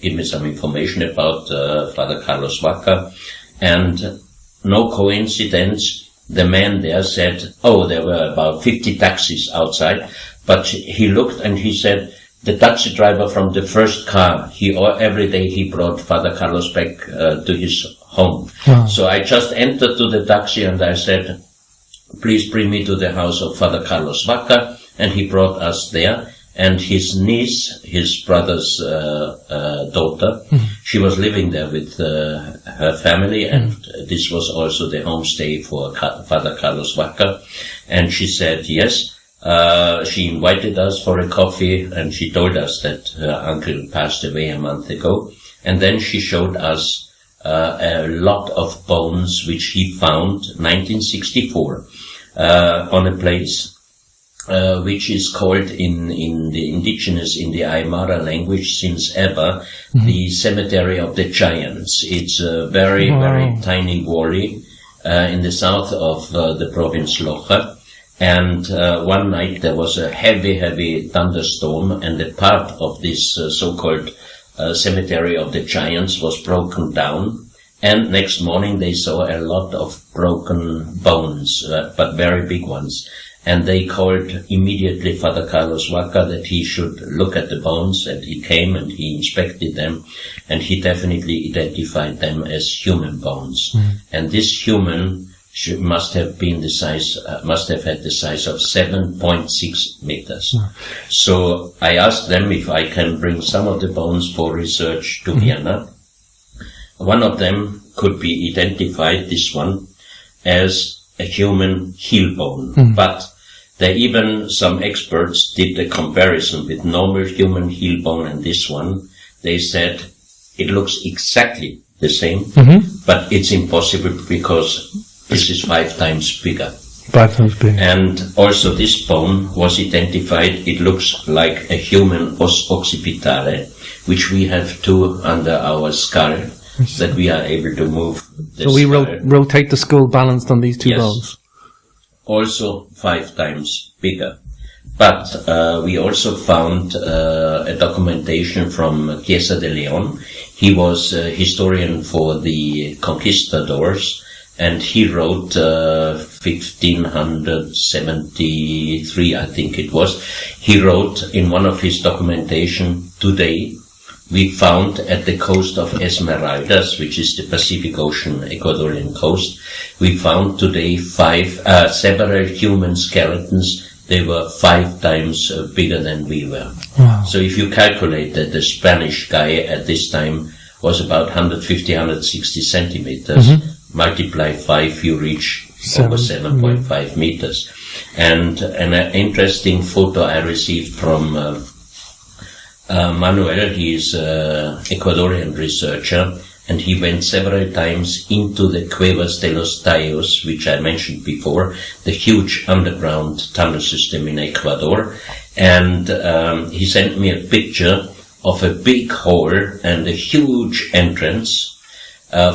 give me some information about Father Carlos Vaca. And no coincidence, the man there said, oh, there were about 50 taxis outside, but he looked and he said, the taxi driver from the first car, every day he brought Father Carlos back to his home. Wow. So I just entered to the taxi and I said, please bring me to the house of Father Carlos Vaca. And he brought us there, and his niece, his brother's daughter, she was living there with her family, and this was also the homestay for Father Carlos Vaca. And she said yes. She invited us for a coffee, and she told us that her uncle passed away a month ago. And then she showed us a lot of bones which he found 1964 on a place which is called in the indigenous, in the Aymara language since ever, the Cemetery of the Giants. It's a very, very tiny valley in the south of the province Loja. And one night there was a heavy, heavy thunderstorm, and a part of this so-called Cemetery of the Giants was broken down. And next morning they saw a lot of broken bones, but very big ones. And they called immediately Father Carlos Vaca that he should look at the bones, and he came and he inspected them, and he definitely identified them as human bones. And this human must have been the size, must have had the size of 7.6 meters. So I asked them if I can bring some of the bones for research to Vienna. One of them could be identified, this one, as a human heel bone, but even some experts did a comparison with normal human heel bone and this one. They said it looks exactly the same, but it's impossible because this is 5 times bigger. 5 times bigger. And also this bone was identified, it looks like a human os occipitale, which we have too under our skull, that we are able to move the So we rotate the skull balanced on these two bones. Also 5 times bigger. But we also found a documentation from Chiesa de Leon. He was a historian for the conquistadors, and he wrote 1573, I think it was. He wrote in one of his documentation, today we found at the coast of Esmeraldas, which is the Pacific Ocean Ecuadorian coast, we found today several human skeletons. They were 5 times bigger than we were. Wow. So if you calculate that the Spanish guy at this time was about 150, 160 centimeters, multiply 5, you reach over 7.5 meters. And an interesting photo I received from Manuel, he is an Ecuadorian researcher, and he went several times into the Cuevas de los Tallos, which I mentioned before, the huge underground tunnel system in Ecuador. And he sent me a picture of a big hole and a huge entrance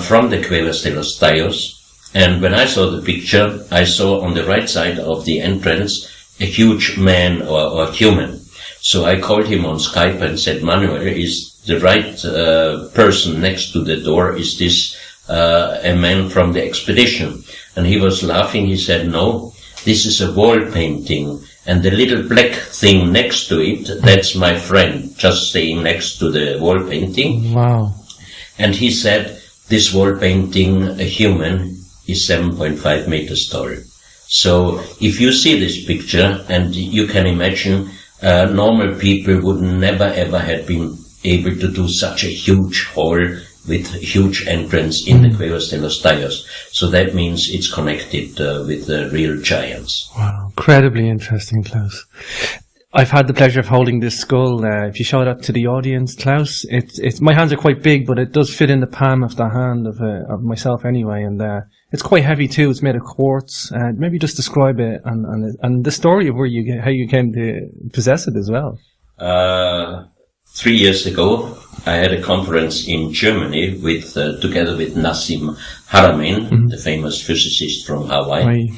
from the Cuevas de los Tallos. And when I saw the picture, I saw on the right side of the entrance a huge man or human. So I called him on Skype and said, Manuel, is the right person next to the door, is this a man from the expedition? And he was laughing. He said, no, this is a wall painting, and the little black thing next to it, that's my friend, just staying next to the wall painting. Wow. And he said, this wall painting, a human, is 7.5 meters tall. So if you see this picture, and you can imagine, normal people would never ever have been able to do such a huge hall with huge entrance in the Cuevas de los Tallos. So that means it's connected with the real giants. Wow. Incredibly interesting, Klaus. I've had the pleasure of holding this skull. If you show it up to the audience, Klaus, it's my hands are quite big, but it does fit in the palm of the hand of myself anyway. And it's quite heavy too. It's made of quartz. Maybe just describe it and the story of how you came to possess it as well. 3 years ago, I had a conference in Germany with together with Nassim Haramein, the famous physicist from Hawaii. Right.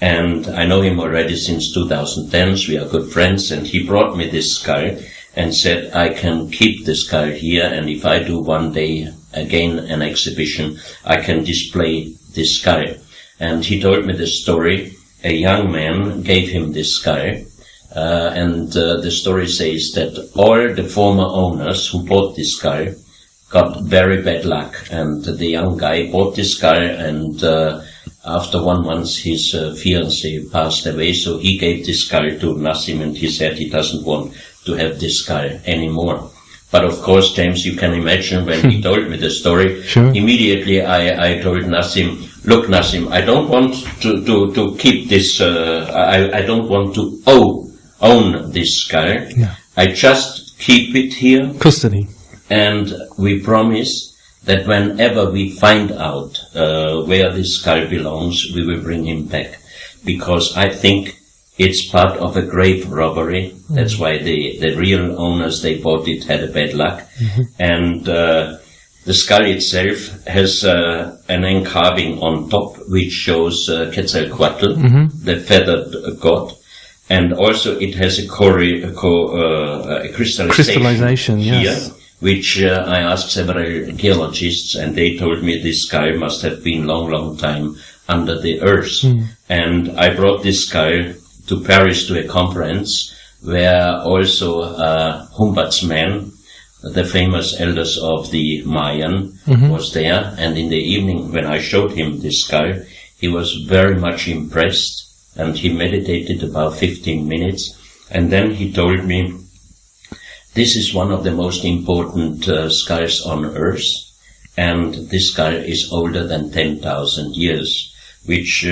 And I know him already since 2010, so we are good friends, and he brought me this skull and said, I can keep the skull here, and if I do one day again an exhibition, I can display this skull. And he told me the story. A young man gave him this skull, and the story says that all the former owners who bought this skull got very bad luck, and the young guy bought this skull, and after 1 month, his fiancée passed away, so he gave this skull to Nassim, and he said he doesn't want to have this skull anymore. But of course, James, you can imagine when he told me the story, sure. Immediately I told Nassim, look, Nassim, I don't want to keep this, I don't want to own this skull. Yeah. I just keep it here. Custody. And we promise that whenever we find out where this skull belongs, we will bring him back. Because I think it's part of a grave robbery. That's why the real owners, they bought it, had a bad luck. And the skull itself has an encarving on top, which shows Quetzalcoatl, the feathered god. And also it has a crystallization here. Yes. Which I asked several geologists, and they told me this skull must have been long time under the earth. And I brought this skull to Paris to a conference where also Humboldt's man, the famous elders of the Mayan, was there. And in the evening, when I showed him this skull, he was very much impressed, and he meditated about 15 minutes. And then he told me, this is one of the most important skulls on Earth, and this skull is older than 10,000 years, which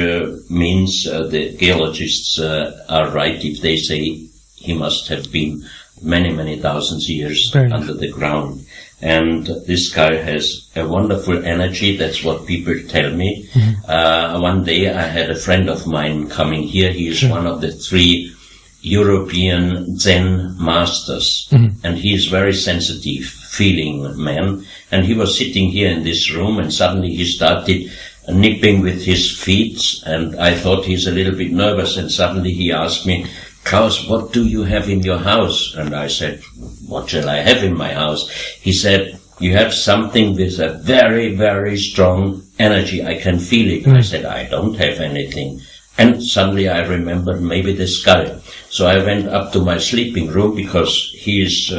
means the geologists are right if they say he must have been many thousands of years under the ground. And this skull has a wonderful energy, that's what people tell me. One day I had a friend of mine coming here, he is one of the 3 European Zen masters, and he is very sensitive, feeling man, and he was sitting here in this room, and suddenly he started nipping with his feet, and I thought he's a little bit nervous, and suddenly he asked me, Klaus, what do you have in your house? And I said, what shall I have in my house? He said, you have something with a very strong energy, I can feel it. I said, I don't have anything. And suddenly I remembered maybe the skull. So I went up to my sleeping room, because he is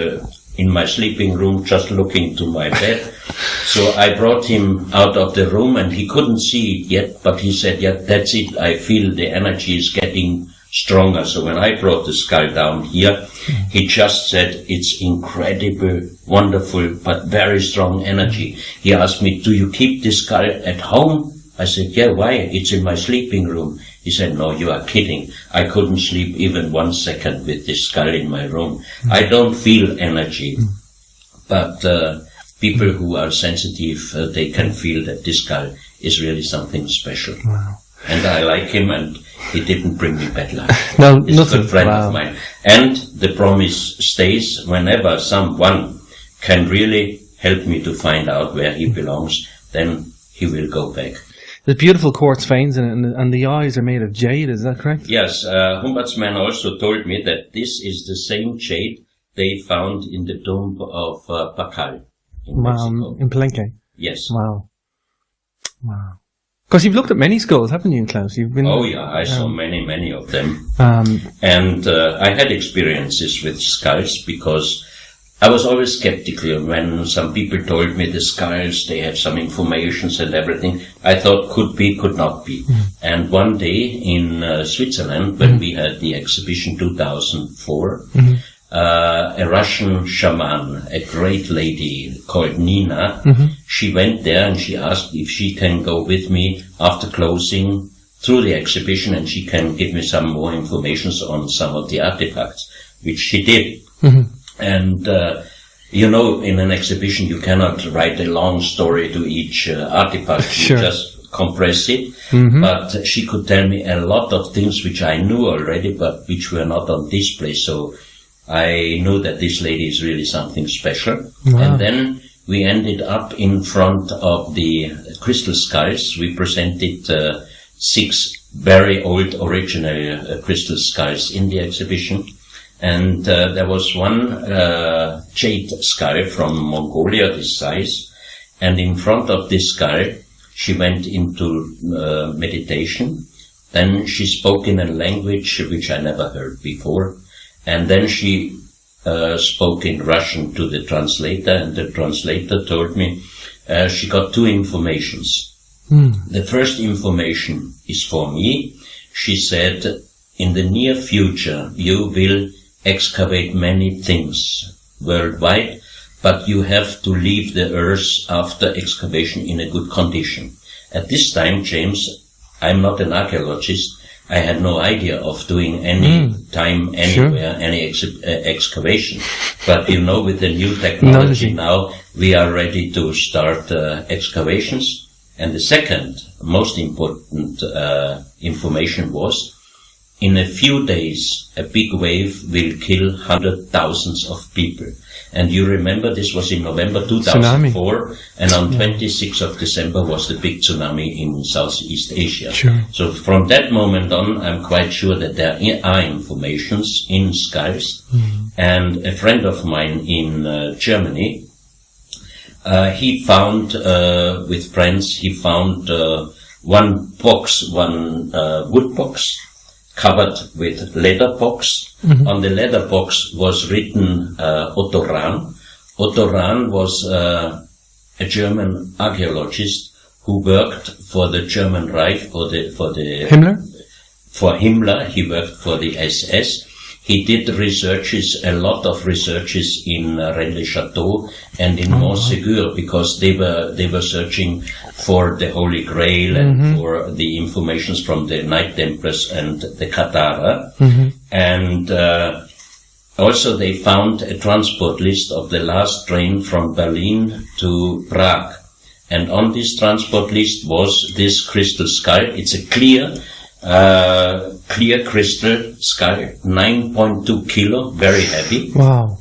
in my sleeping room just looking to my bed. So I brought him out of the room, and he couldn't see it yet, but he said, yeah, that's it. I feel the energy is getting stronger. So when I brought the skull down here, he just said, it's incredible, wonderful, but very strong energy. He asked me, do you keep this skull at home? I said, yeah, why? It's in my sleeping room. He said, no, you are kidding. I couldn't sleep even 1 second with this skull in my room. I don't feel energy. But people who are sensitive, they can feel that this skull is really something special. Wow. And I like him, and he didn't bring me bad luck. No, He's nothing. a good friend Wow. of mine. And the promise stays, whenever someone can really help me to find out where he belongs, then he will go back. There's beautiful quartz veins in it, and the eyes are made of jade, is that correct? Yes, Humboldt's man also told me that this is the same jade they found in the tomb of Pacal in Mexico. In Palenque. Yes. Wow. Because you've looked at many skulls, haven't you, Klaus? You've been. Oh yeah, I saw many of them. Um, And I had experiences with skulls, because I was always skeptical when some people told me the skulls, they have some informations and everything. I thought could be, could not be. And one day in Switzerland, when we had the exhibition 2004, a Russian shaman, a great lady called Nina, she went there and she asked if she can go with me after closing through the exhibition, and she can give me some more information on some of the artifacts, which she did. And in an exhibition you cannot write a long story to each artifact. Sure. You just compress it. But she could tell me a lot of things which I knew already, but which were not on display. So I knew that this lady is really something special. Wow. And then we ended up in front of the crystal skulls. We presented 6 very old original crystal skulls in the exhibition. And there was one jade skull from Mongolia, this size. And in front of this skull, she went into meditation. Then she spoke in a language which I never heard before. And then she spoke in Russian to the translator, and the translator told me she got 2 informations. The first information is for me. She said, in the near future, you will excavate many things worldwide, but you have to leave the earth after excavation in a good condition. At this time, James, I'm not an archaeologist. I had no idea of doing any time anywhere, any excavation. But with the new technology now, we are ready to start excavations. And the second most important information was, in a few days, a big wave will kill 100,000 of people. And you remember this was in November 2004, tsunami. And on 26th of December was the big tsunami in Southeast Asia. Sure. So from that moment on, I'm quite sure that there are informations in skulls. And a friend of mine in Germany, he found, with friends, he found one wood box, covered with leather box. On the leather box was written Otto Rahn. Otto Rahn was a German archaeologist who worked for the German Reich, for Himmler? For Himmler. He worked for the SS. He did a lot of researches in Rennes-le-Château and in Montségur, because they were searching for the Holy Grail and for the informations from the Knight Templars and the Katara. And also they found a transport list of the last train from Berlin to Prague. And on this transport list was this crystal skull. It's a clear crystal skull, 9.2 kilo, very heavy. Wow.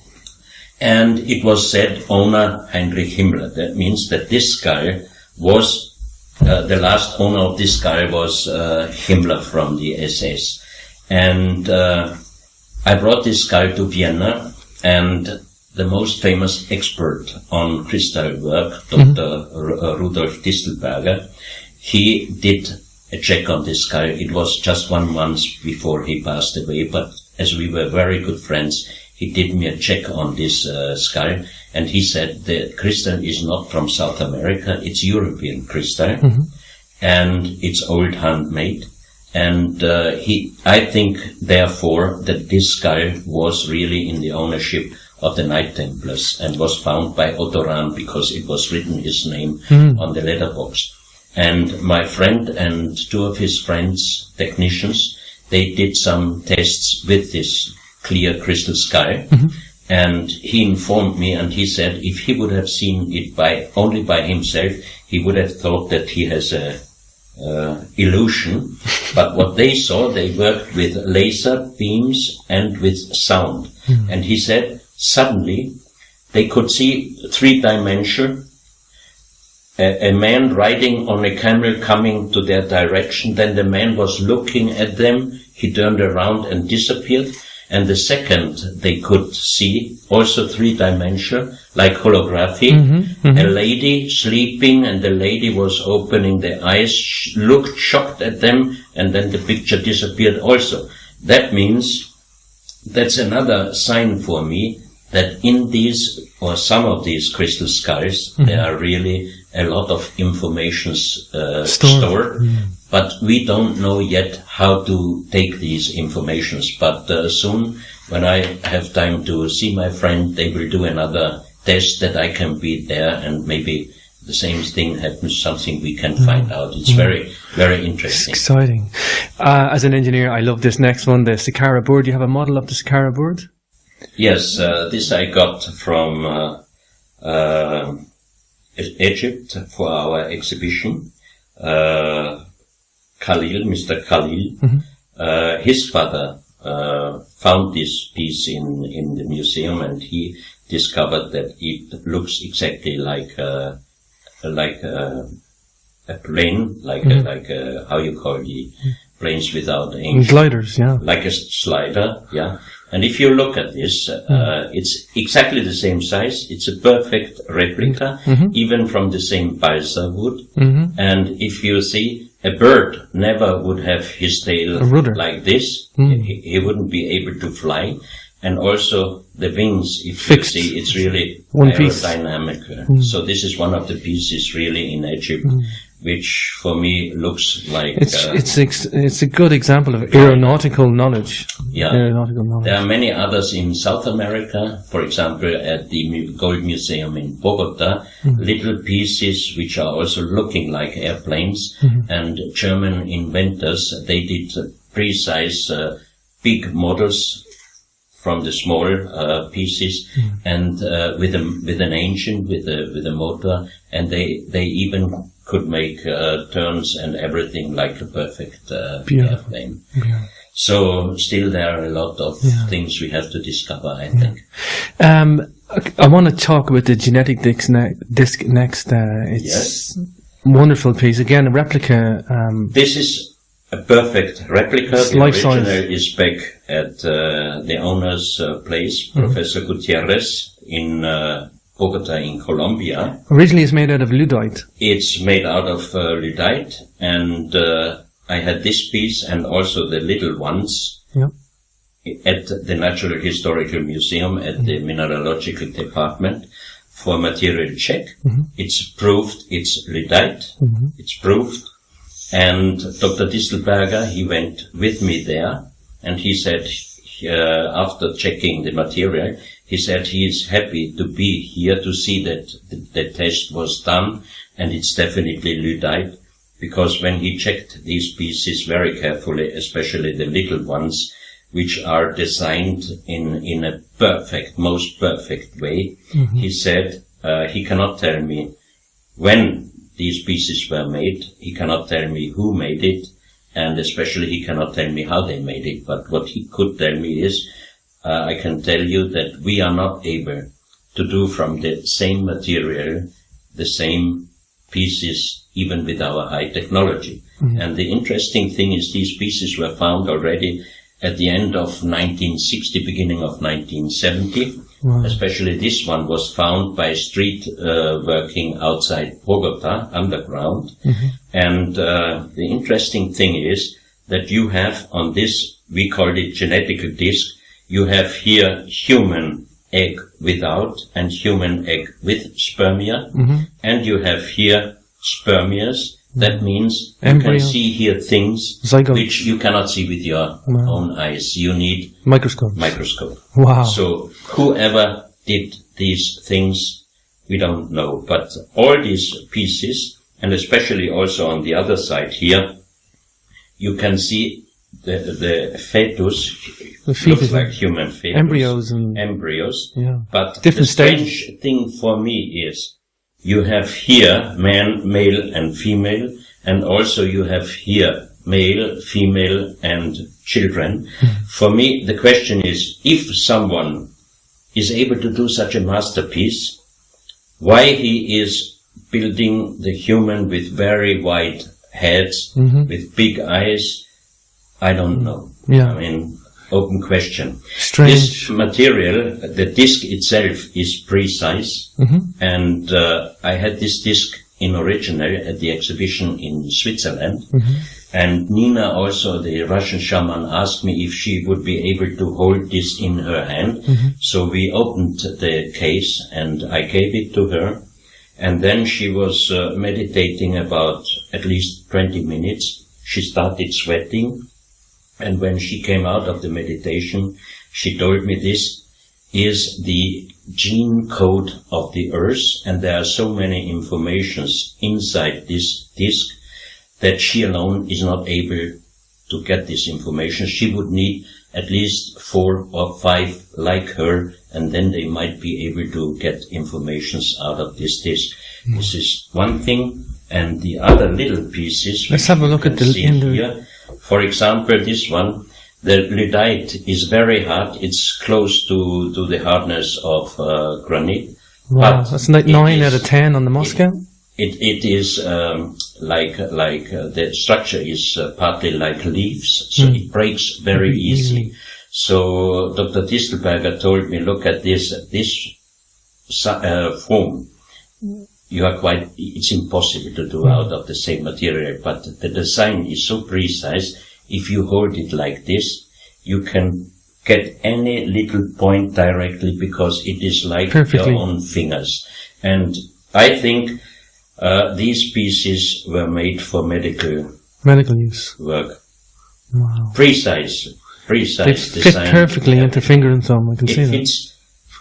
And it was said owner Heinrich Himmler. That means that this skull was, the last owner of this skull was Himmler from the SS. And I brought this skull to Vienna, and the most famous expert on crystal work, Dr. Rudolf Distelberger, he did a check on this skull. It was just 1 month before he passed away, but as we were very good friends, he did me a check on this skull, and he said the crystal is not from South America, it's European crystal, and it's old handmade. And I think, therefore, that this skull was really in the ownership of the Knight Templars and was found by Otto Rahn because it was written his name on the letterbox. And my friend and 2 of his friends, technicians, they did some tests with this clear crystal skull. And he informed me, and he said if he would have seen it only by himself, he would have thought that he has a illusion. But what they saw, they worked with laser beams and with sound. And he said suddenly they could see 3-dimensional. A man riding on a camel coming to their direction, then the man was looking at them, he turned around and disappeared, and the second they could see, also 3-dimensional, like holography, a lady sleeping, and the lady was opening the eyes, looked shocked at them, and then the picture disappeared also. That means, that's another sign for me, that in these, or some of these crystal skulls, there are really a lot of information stored, but we don't know yet how to take these informations. But soon, when I have time to see my friend, they will do another test that I can be there, and maybe the same thing happens, something we can find out. It's very, very interesting. It's exciting. As an engineer, I love this next one, the Saqqara bird. Do you have a model of the Saqqara bird? Yes, this I got from Egypt for our exhibition. Khalil, Mr. Khalil, his father found this piece in the museum, and he discovered that it looks exactly like a plane, like a how you call the planes without engine. Gliders, yeah. Like a slider, yeah. And if you look at this, it's exactly the same size. It's a perfect replica, even from the same balsa wood. And if you see, a bird never would have his tail like this. He wouldn't be able to fly. And also the wings, if Fixed. you see, it's really One piece. aerodynamic. So this is one of the pieces really in Egypt, which for me looks like... It's a good example of aeronautical knowledge. Yeah. Aeronautical knowledge. There are many others in South America, for example, at the Gold Museum in Bogota, little pieces which are also looking like airplanes, and German inventors, they did precise big models from the small pieces, and with an engine, with a motor, and they even could make turns and everything like a perfect airplane. Yeah. So still there are a lot of things we have to discover, I think. I want to talk about the genetic disc next. It's a wonderful piece. Again, a replica. This is a perfect replica. The Life-size. original is back at the owner's place, Professor Gutierrez, in Bogota in Colombia. Originally it's made out of Luddite. It's made out of Luddite, and I had this piece and also the little ones at the Natural Historical Museum at the Mineralogical Department for material check. It's proved it's Luddite. It's proved. And Dr. Distelberger, he went with me there, and he said, after checking the material, he said he is happy to be here to see that the test was done, and it's definitely Luddite, because when he checked these pieces very carefully, especially the little ones, which are designed in a perfect, most perfect way, he said he cannot tell me when these pieces were made, he cannot tell me who made it, and especially he cannot tell me how they made it, but what he could tell me is, I can tell you that we are not able to do from the same material the same pieces, even with our high technology. And the interesting thing is these pieces were found already at the end of 1960, beginning of 1970. Especially this one was found by street working outside Bogota, underground. And the interesting thing is that you have on this, we call it genetical disc, you have here human egg without and human egg with spermia, and you have here spermias. That means you can see here things which you cannot see with your own eyes. You need microscope. Wow. So whoever did these things, we don't know. But all these pieces, and especially also on the other side here, you can see the fetus. Looks like human fetus. Embryos. Yeah. But different the strange thing for me is, you have here male and female, and also you have here male, female, and children. For me, the question is, if someone is able to do such a masterpiece, why he is building the human with very wide heads, with big eyes, I don't know. Yeah. I mean, open question. Strange. This material, the disc itself is precise, and I had this disc in original at the exhibition in Switzerland, and Nina, also the Russian shaman, asked me if she would be able to hold this in her hand. So we opened the case and I gave it to her, and then she was meditating about at least 20 minutes. She started sweating. And when she came out of the meditation, she told me this is the gene code of the Earth, and there are so many informations inside this disk that she alone is not able to get this information. She would need at least 4 or 5 like her, and then they might be able to get informations out of this disk. This is one thing, and the other little pieces. Let's have a look at the here. For example, this one, the lyddite is very hard. It's close to the hardness of granite. Wow, that's like 9 out of 10 on the Moscow. It is like the structure is partly like leaves, so it breaks very easily. So Dr. Distelberger told me, look at this form. It's impossible to do out of the same material, but the design is so precise. If you hold it like this, you can get any little point directly because it is like your own fingers. And I think these pieces were made for medical use work. Wow. Precise they design. Fit perfectly into finger and thumb. I can see that. It fits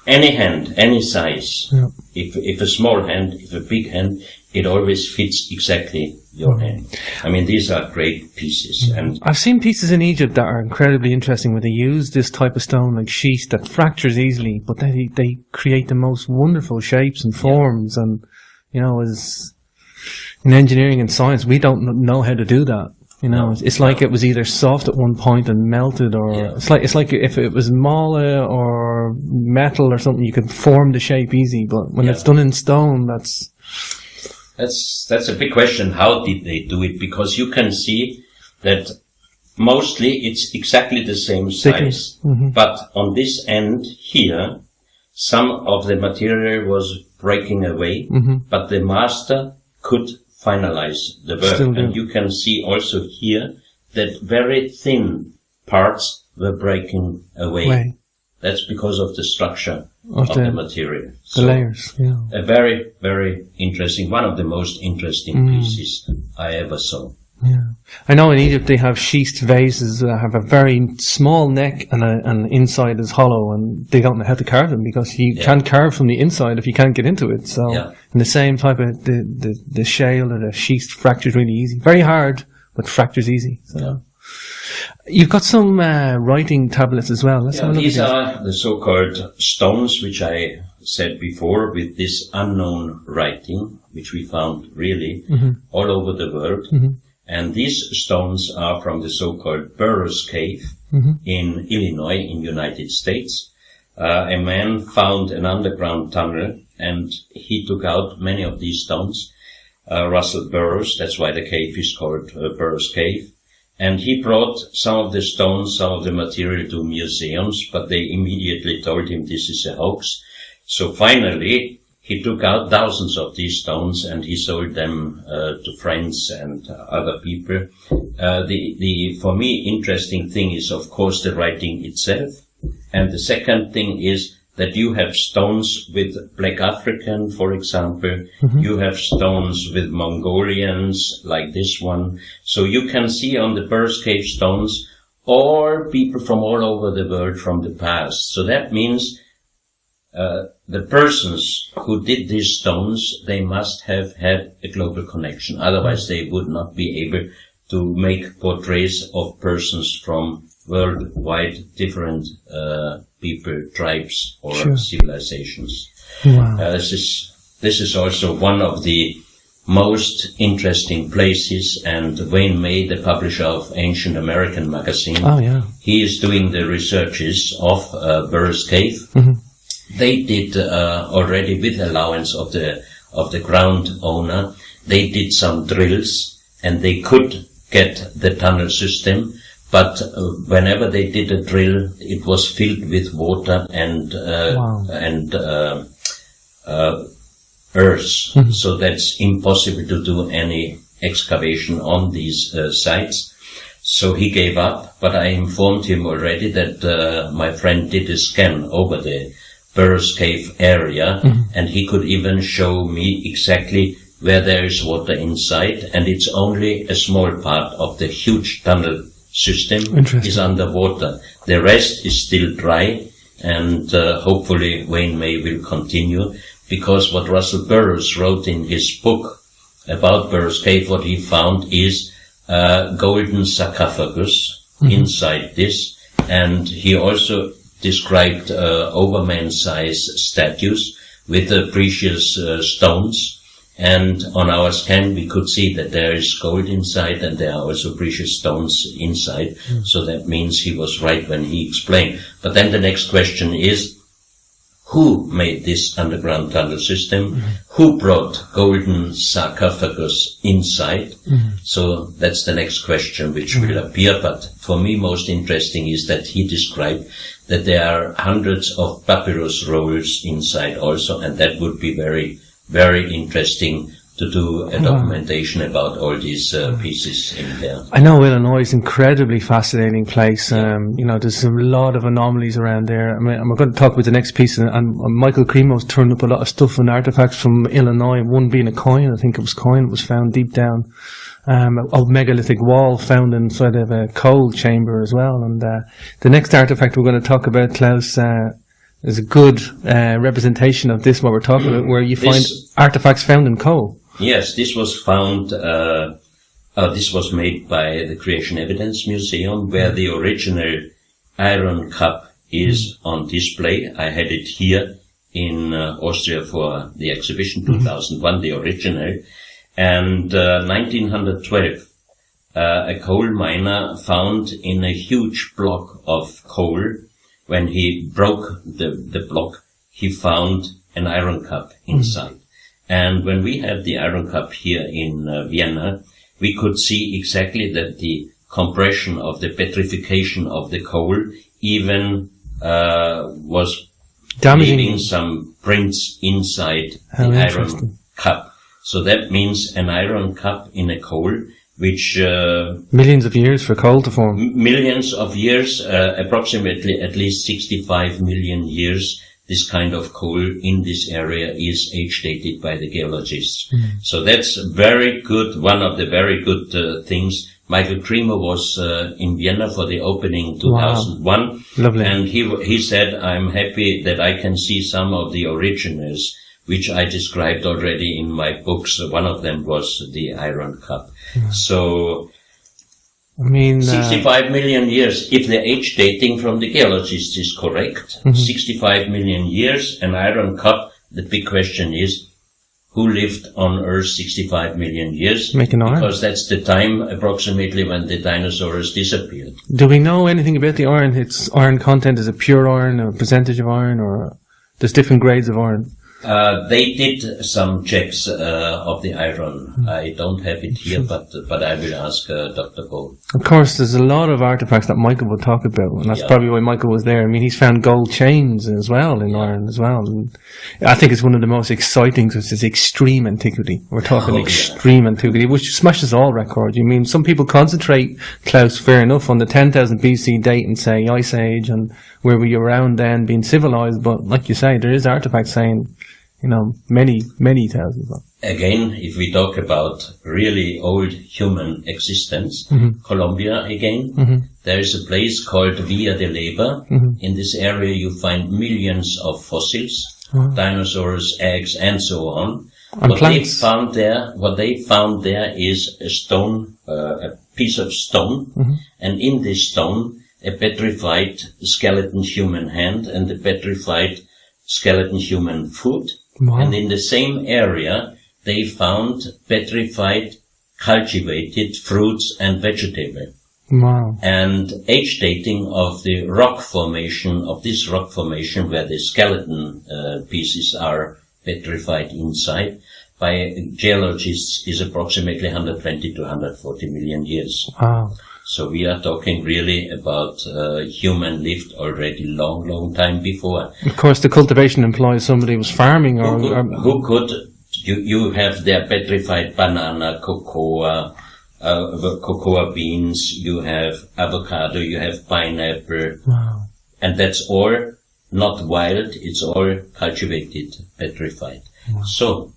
any hand, any size. Yeah. If a small hand, if a big hand, it always fits exactly your hand. I mean, these are great pieces. And I've seen pieces in Egypt that are incredibly interesting where they use this type of stone, like schist, that fractures easily, but they create the most wonderful shapes and forms. And, you know, as in engineering and science, we don't know how to do that. You know, it's like it was either soft at one point and melted, or it's like if it was mala or metal or something, you could form the shape easy. But when it's done in stone, that's a big question. How did they do it? Because you can see that mostly it's exactly the same size, but on this end here, some of the material was breaking away, but the master could finalize the work. And you can see also here that very thin parts were breaking away. That's because of the structure of the material. The layers, A very, very interesting, one of the most interesting pieces I ever saw. Yeah, I know in Egypt they have schist vases that have a very small neck and inside is hollow, and they don't know how to carve them because you can't carve from the inside if you can't get into it. So, in the same type of the shale or the schist fractures really easy, very hard, but fractures easy. So, you've got some writing tablets as well. Let's have a look these at are the so-called stones, which I said before, with this unknown writing, which we found really all over the world. And these stones are from the so-called Burroughs Cave in Illinois, in United States. A man found an underground tunnel, and he took out many of these stones. Russell Burroughs, that's why the cave is called Burroughs Cave. And he brought some of the stones, some of the material to museums, but they immediately told him this is a hoax. So finally, he took out thousands of these stones and he sold them to friends and other people. The for me interesting thing is, of course, the writing itself. And the second thing is that you have stones with Black African, for example. You have stones with Mongolians, like this one. So you can see on the Burroughs Cave stones all people from all over the world from the past. So that means the persons who did these stones, they must have had a global connection. Otherwise, they would not be able to make portraits of persons from worldwide different people, tribes, or civilizations. Wow. This is also one of the most interesting places, and Wayne May, the publisher of Ancient American magazine, he is doing the researches of Burroughs Cave. They did already, with allowance of the ground owner, they did some drills, and they could get the tunnel system. But whenever they did a drill, it was filled with water and earth. So that's impossible to do any excavation on these sites. So he gave up. But I informed him already that my friend did a scan over the Burroughs Cave area, and he could even show me exactly where there is water inside, and it's only a small part of the huge tunnel system is underwater. The rest is still dry. and hopefully Wayne May will continue, because what Russell Burroughs wrote in his book about Burroughs Cave, what he found is golden sarcophagus inside this, and he also described overman-sized statues with precious stones. And on our scan, we could see that there is gold inside and there are also precious stones inside. So that means he was right when he explained. But then the next question is, who made this underground tunnel system? Who brought golden sarcophagus inside? So that's the next question which will appear. But for me, most interesting is that he described that there are hundreds of papyrus rolls inside also, and that would be very, very interesting to do a documentation about all these pieces in there. I know Illinois is an incredibly fascinating place. There's a lot of anomalies around there. I mean, I'm going to talk about the next piece, and Michael Cremo's turned up a lot of stuff and artifacts from Illinois, one being a coin. I think it was found deep down. A megalithic wall found inside of a coal chamber as well. And the next artifact we're going to talk about, Klaus, is a good representation of this, what we're talking about, where you find artifacts found in coal. Yes, this was found, this was made by the Creation Evidence Museum, where the original iron cup is on display. I had it here in Austria for the exhibition 2001, the original. And 1912, a coal miner found in a huge block of coal, when he broke the block, he found an iron cup inside. And when we had the iron cup here in Vienna, we could see exactly that the compression of the petrification of the coal even was leaving some prints inside the iron cup. So that means an iron cup in a coal, which millions of years for coal to form. Millions of years, approximately at least 65 million years. This kind of coal in this area is age-dated by the geologists. So that's very good, one of the very good things. Michael Cremo was in Vienna for the opening 2001. Wow. Lovely. And he said, I'm happy that I can see some of the originals, which I described already in my books. One of them was the iron cup. So, I mean, 65 million years, if the age dating from the geologists is correct, 65 million years, an iron cup, the big question is, who lived on Earth 65 million years? Making iron. Because that's the time approximately when the dinosaurs disappeared. Do we know anything about the iron? Its iron content, is it pure iron or percentage of iron, or there's different grades of iron? They did some checks of the iron. I don't have it here, but I will ask Dr. Bo. Of course, there's a lot of artifacts that Michael will talk about, and that's probably why Michael was there. I mean, he's found gold chains as well in iron as well. And I think it's one of the most exciting, because it's extreme antiquity. We're talking extreme antiquity, which smashes all records. You mean, some people concentrate, Klaus, fair enough, on the 10,000 BC date and say Ice Age and where we were around then being civilized, but like you say, there is artifacts saying, many, many thousands. Again, if we talk about really old human existence, Colombia again, there is a place called Villa de Leyva. In this area you find millions of fossils, dinosaurs, eggs, and so on. What they found there is a stone, a piece of stone, and in this stone, a petrified skeleton human hand and a petrified skeleton human foot. And in the same area, they found petrified, cultivated fruits and vegetables. And age dating of the rock formation, of this rock formation where the skeleton pieces are petrified inside, by geologists is approximately 120 to 140 million years. So we are talking really about human lived already long time before. Of course, the cultivation implies somebody was farming you have their petrified banana, cocoa beans, you have avocado, you have pineapple. And that's all not wild, it's all cultivated, petrified. So,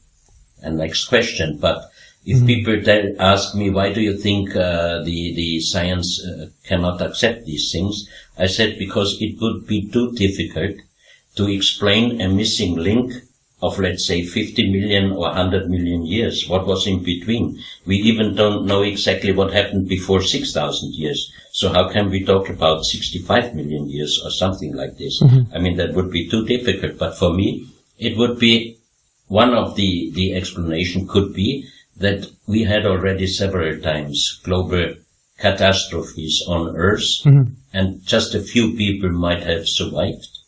and next question, but If people ask me, why do you think the science cannot accept these things? I said, because it would be too difficult to explain a missing link of, let's say, 50 million or 100 million years. What was in between? We even don't know exactly what happened before 6,000 years. So how can we talk about 65 million years or something like this? I mean, that would be too difficult. But for me, it would be one of the explanation could be that we had already several times global catastrophes on Earth, and just a few people might have survived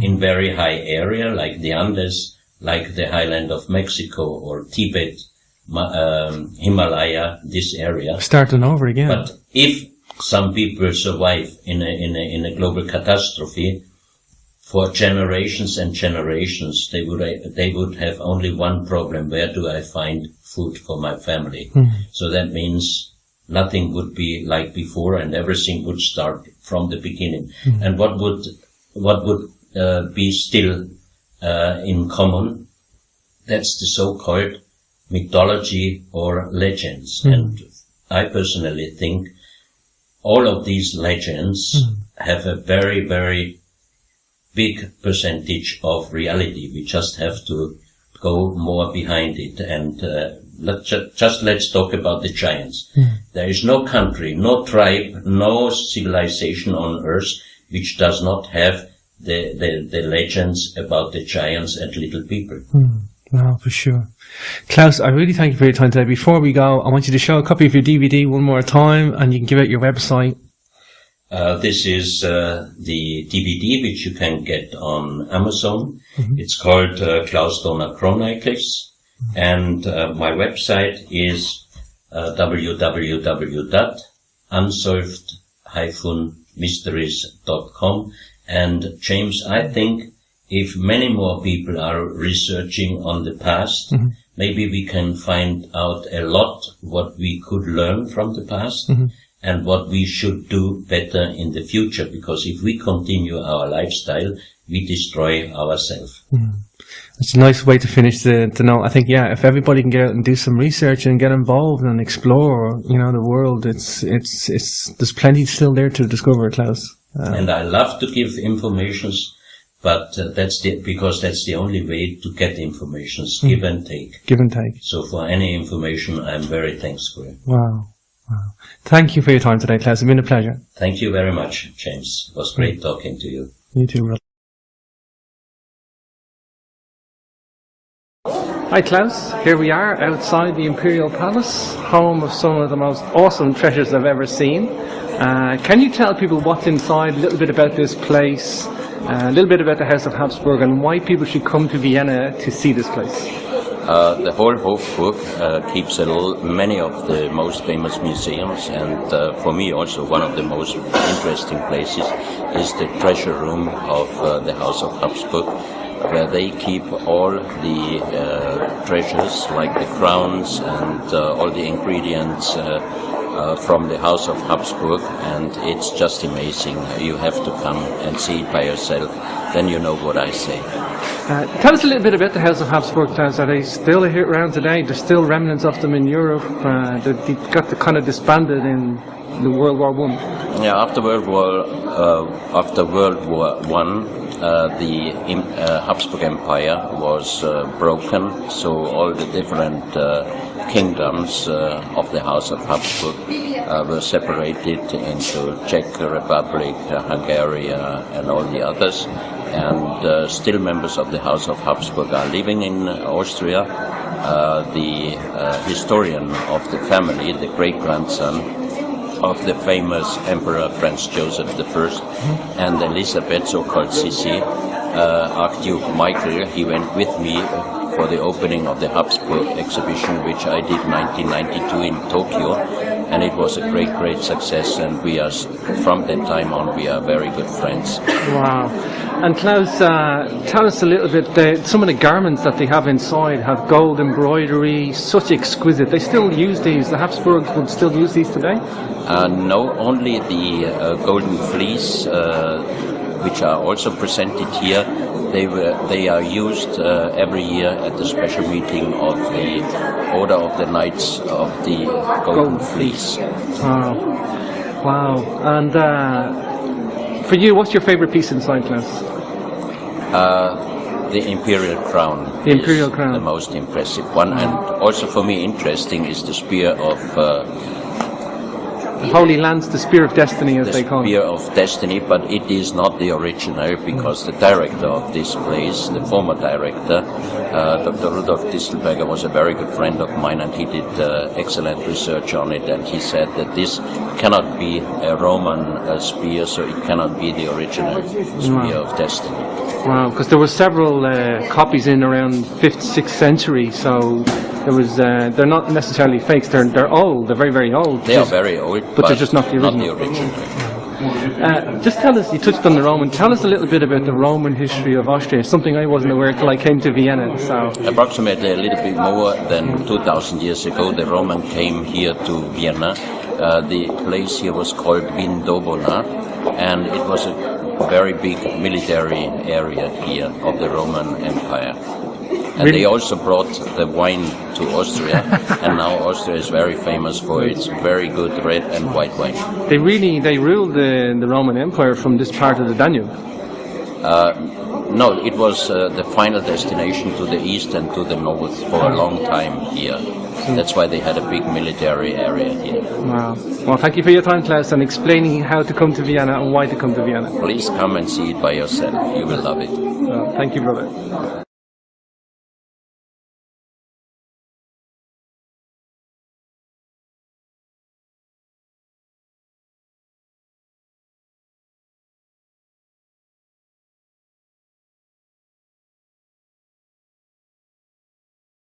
in very high area, like the Andes, like the highland of Mexico or Tibet, Himalaya, this area. Starting over again. But if some people survive in a global catastrophe, for generations and generations, they would have only one problem: where do I find food for my family? So that means nothing would be like before, and everything would start from the beginning. And what would be still in common? That's the so-called mythology or legends. And I personally think all of these legends have a very, very big percentage of reality. We just have to go more behind it. And let's talk about the giants. There is no country, no tribe, no civilization on Earth which does not have the legends about the giants and little people. No, for sure. Klaus, I really thank you for your time today. Before we go, I want you to show a copy of your DVD one more time, and you can give out your website. This is the DVD which you can get on Amazon. It's called Klaus, Dona Chronicles, and my website is www.unsolved-mysteries.com. And James, I think if many more people are researching on the past, maybe we can find out a lot what we could learn from the past. And what we should do better in the future, because if we continue our lifestyle, we destroy ourselves. It's a nice way to finish the note. I think, yeah, if everybody can get out and do some research and get involved and explore, the world, there's plenty still there to discover, Klaus. And I love to give informations, but because that's the only way to get informations, give and take. Give and take. So for any information, I'm very thankful. Wow. Thank you for your time today, Klaus. It's been a pleasure. Thank you very much, James. It was great talking to you. You too, brother. Hi, Klaus. Here we are outside the Imperial Palace, home of some of the most awesome treasures I've ever seen. Can you tell people what's inside, a little bit about this place, a little bit about the House of Habsburg, and why people should come to Vienna to see this place? The whole Hofburg keeps many of the most famous museums, and for me also one of the most interesting places is the treasure room of the House of Habsburg, where they keep all the treasures, like the crowns and all the ingredients from the House of Habsburg, and it's just amazing. You have to come and see it by yourself, then you know what I say. Tell us a little bit about the House of Habsburg, Klaus. Are they still here around today? There's still remnants of them in Europe. They got kind of disbanded in the World War I. Yeah, after World War One, the Habsburg Empire was broken. So all the different kingdoms of the House of Habsburg were separated into Czech Republic, Hungary, and all the others. And still members of the House of Habsburg are living in Austria. The historian of the family, the great-grandson of the famous Emperor Franz Joseph I and Elizabeth, so-called Sissi, Archduke Michael, he went with me for the opening of the Habsburg exhibition, which I did 1992 in Tokyo, and it was a great success, and we are, from that time on, we are very good friends. Wow. And Klaus, tell us a little bit, some of the garments that they have inside have gold embroidery, such exquisite. They still use these, the Habsburgs would still use these today? No, only the golden fleece, which are also presented here, They are used every year at the special meeting of the Order of the Knights of the Golden Fleece. Wow. Wow. And for you, what's your favorite piece inside, Klaus? The Imperial Crown. The Imperial Crown. The most impressive one. And also for me interesting is the Spear of... the Holy Lance, the Spear of Destiny, as they call it. The Spear of Destiny, but it is not the original, because the director of this place, the former director, Dr. Rudolf Distelberger, was a very good friend of mine, and he did excellent research on it, and he said that this cannot be a Roman spear, so it cannot be the original Spear of Destiny. Wow, because there were several copies in around 5th, 6th century, so there was they're not necessarily fakes. They're old. They're very, very old. They are very old, but they're just not the original. Just tell us. You touched on the Roman. Tell us a little bit about the Roman history of Austria. Something I wasn't aware till I came to Vienna. So approximately a little bit more than 2,000 years ago, the Roman came here to Vienna. The place here was called Dona, and it was a very big military area here of the Roman Empire. And they also brought the wine to Austria, and now Austria is very famous for its very good red and white wine. They ruled the Roman Empire from this part of the Danube. No, it was the final destination to the east and to the north for a long time here. That's why they had a big military area here. Wow. Well, thank you for your time, Klaus, and explaining how to come to Vienna and why to come to Vienna. Please come and see it by yourself. You will love it. Well, thank you, brother.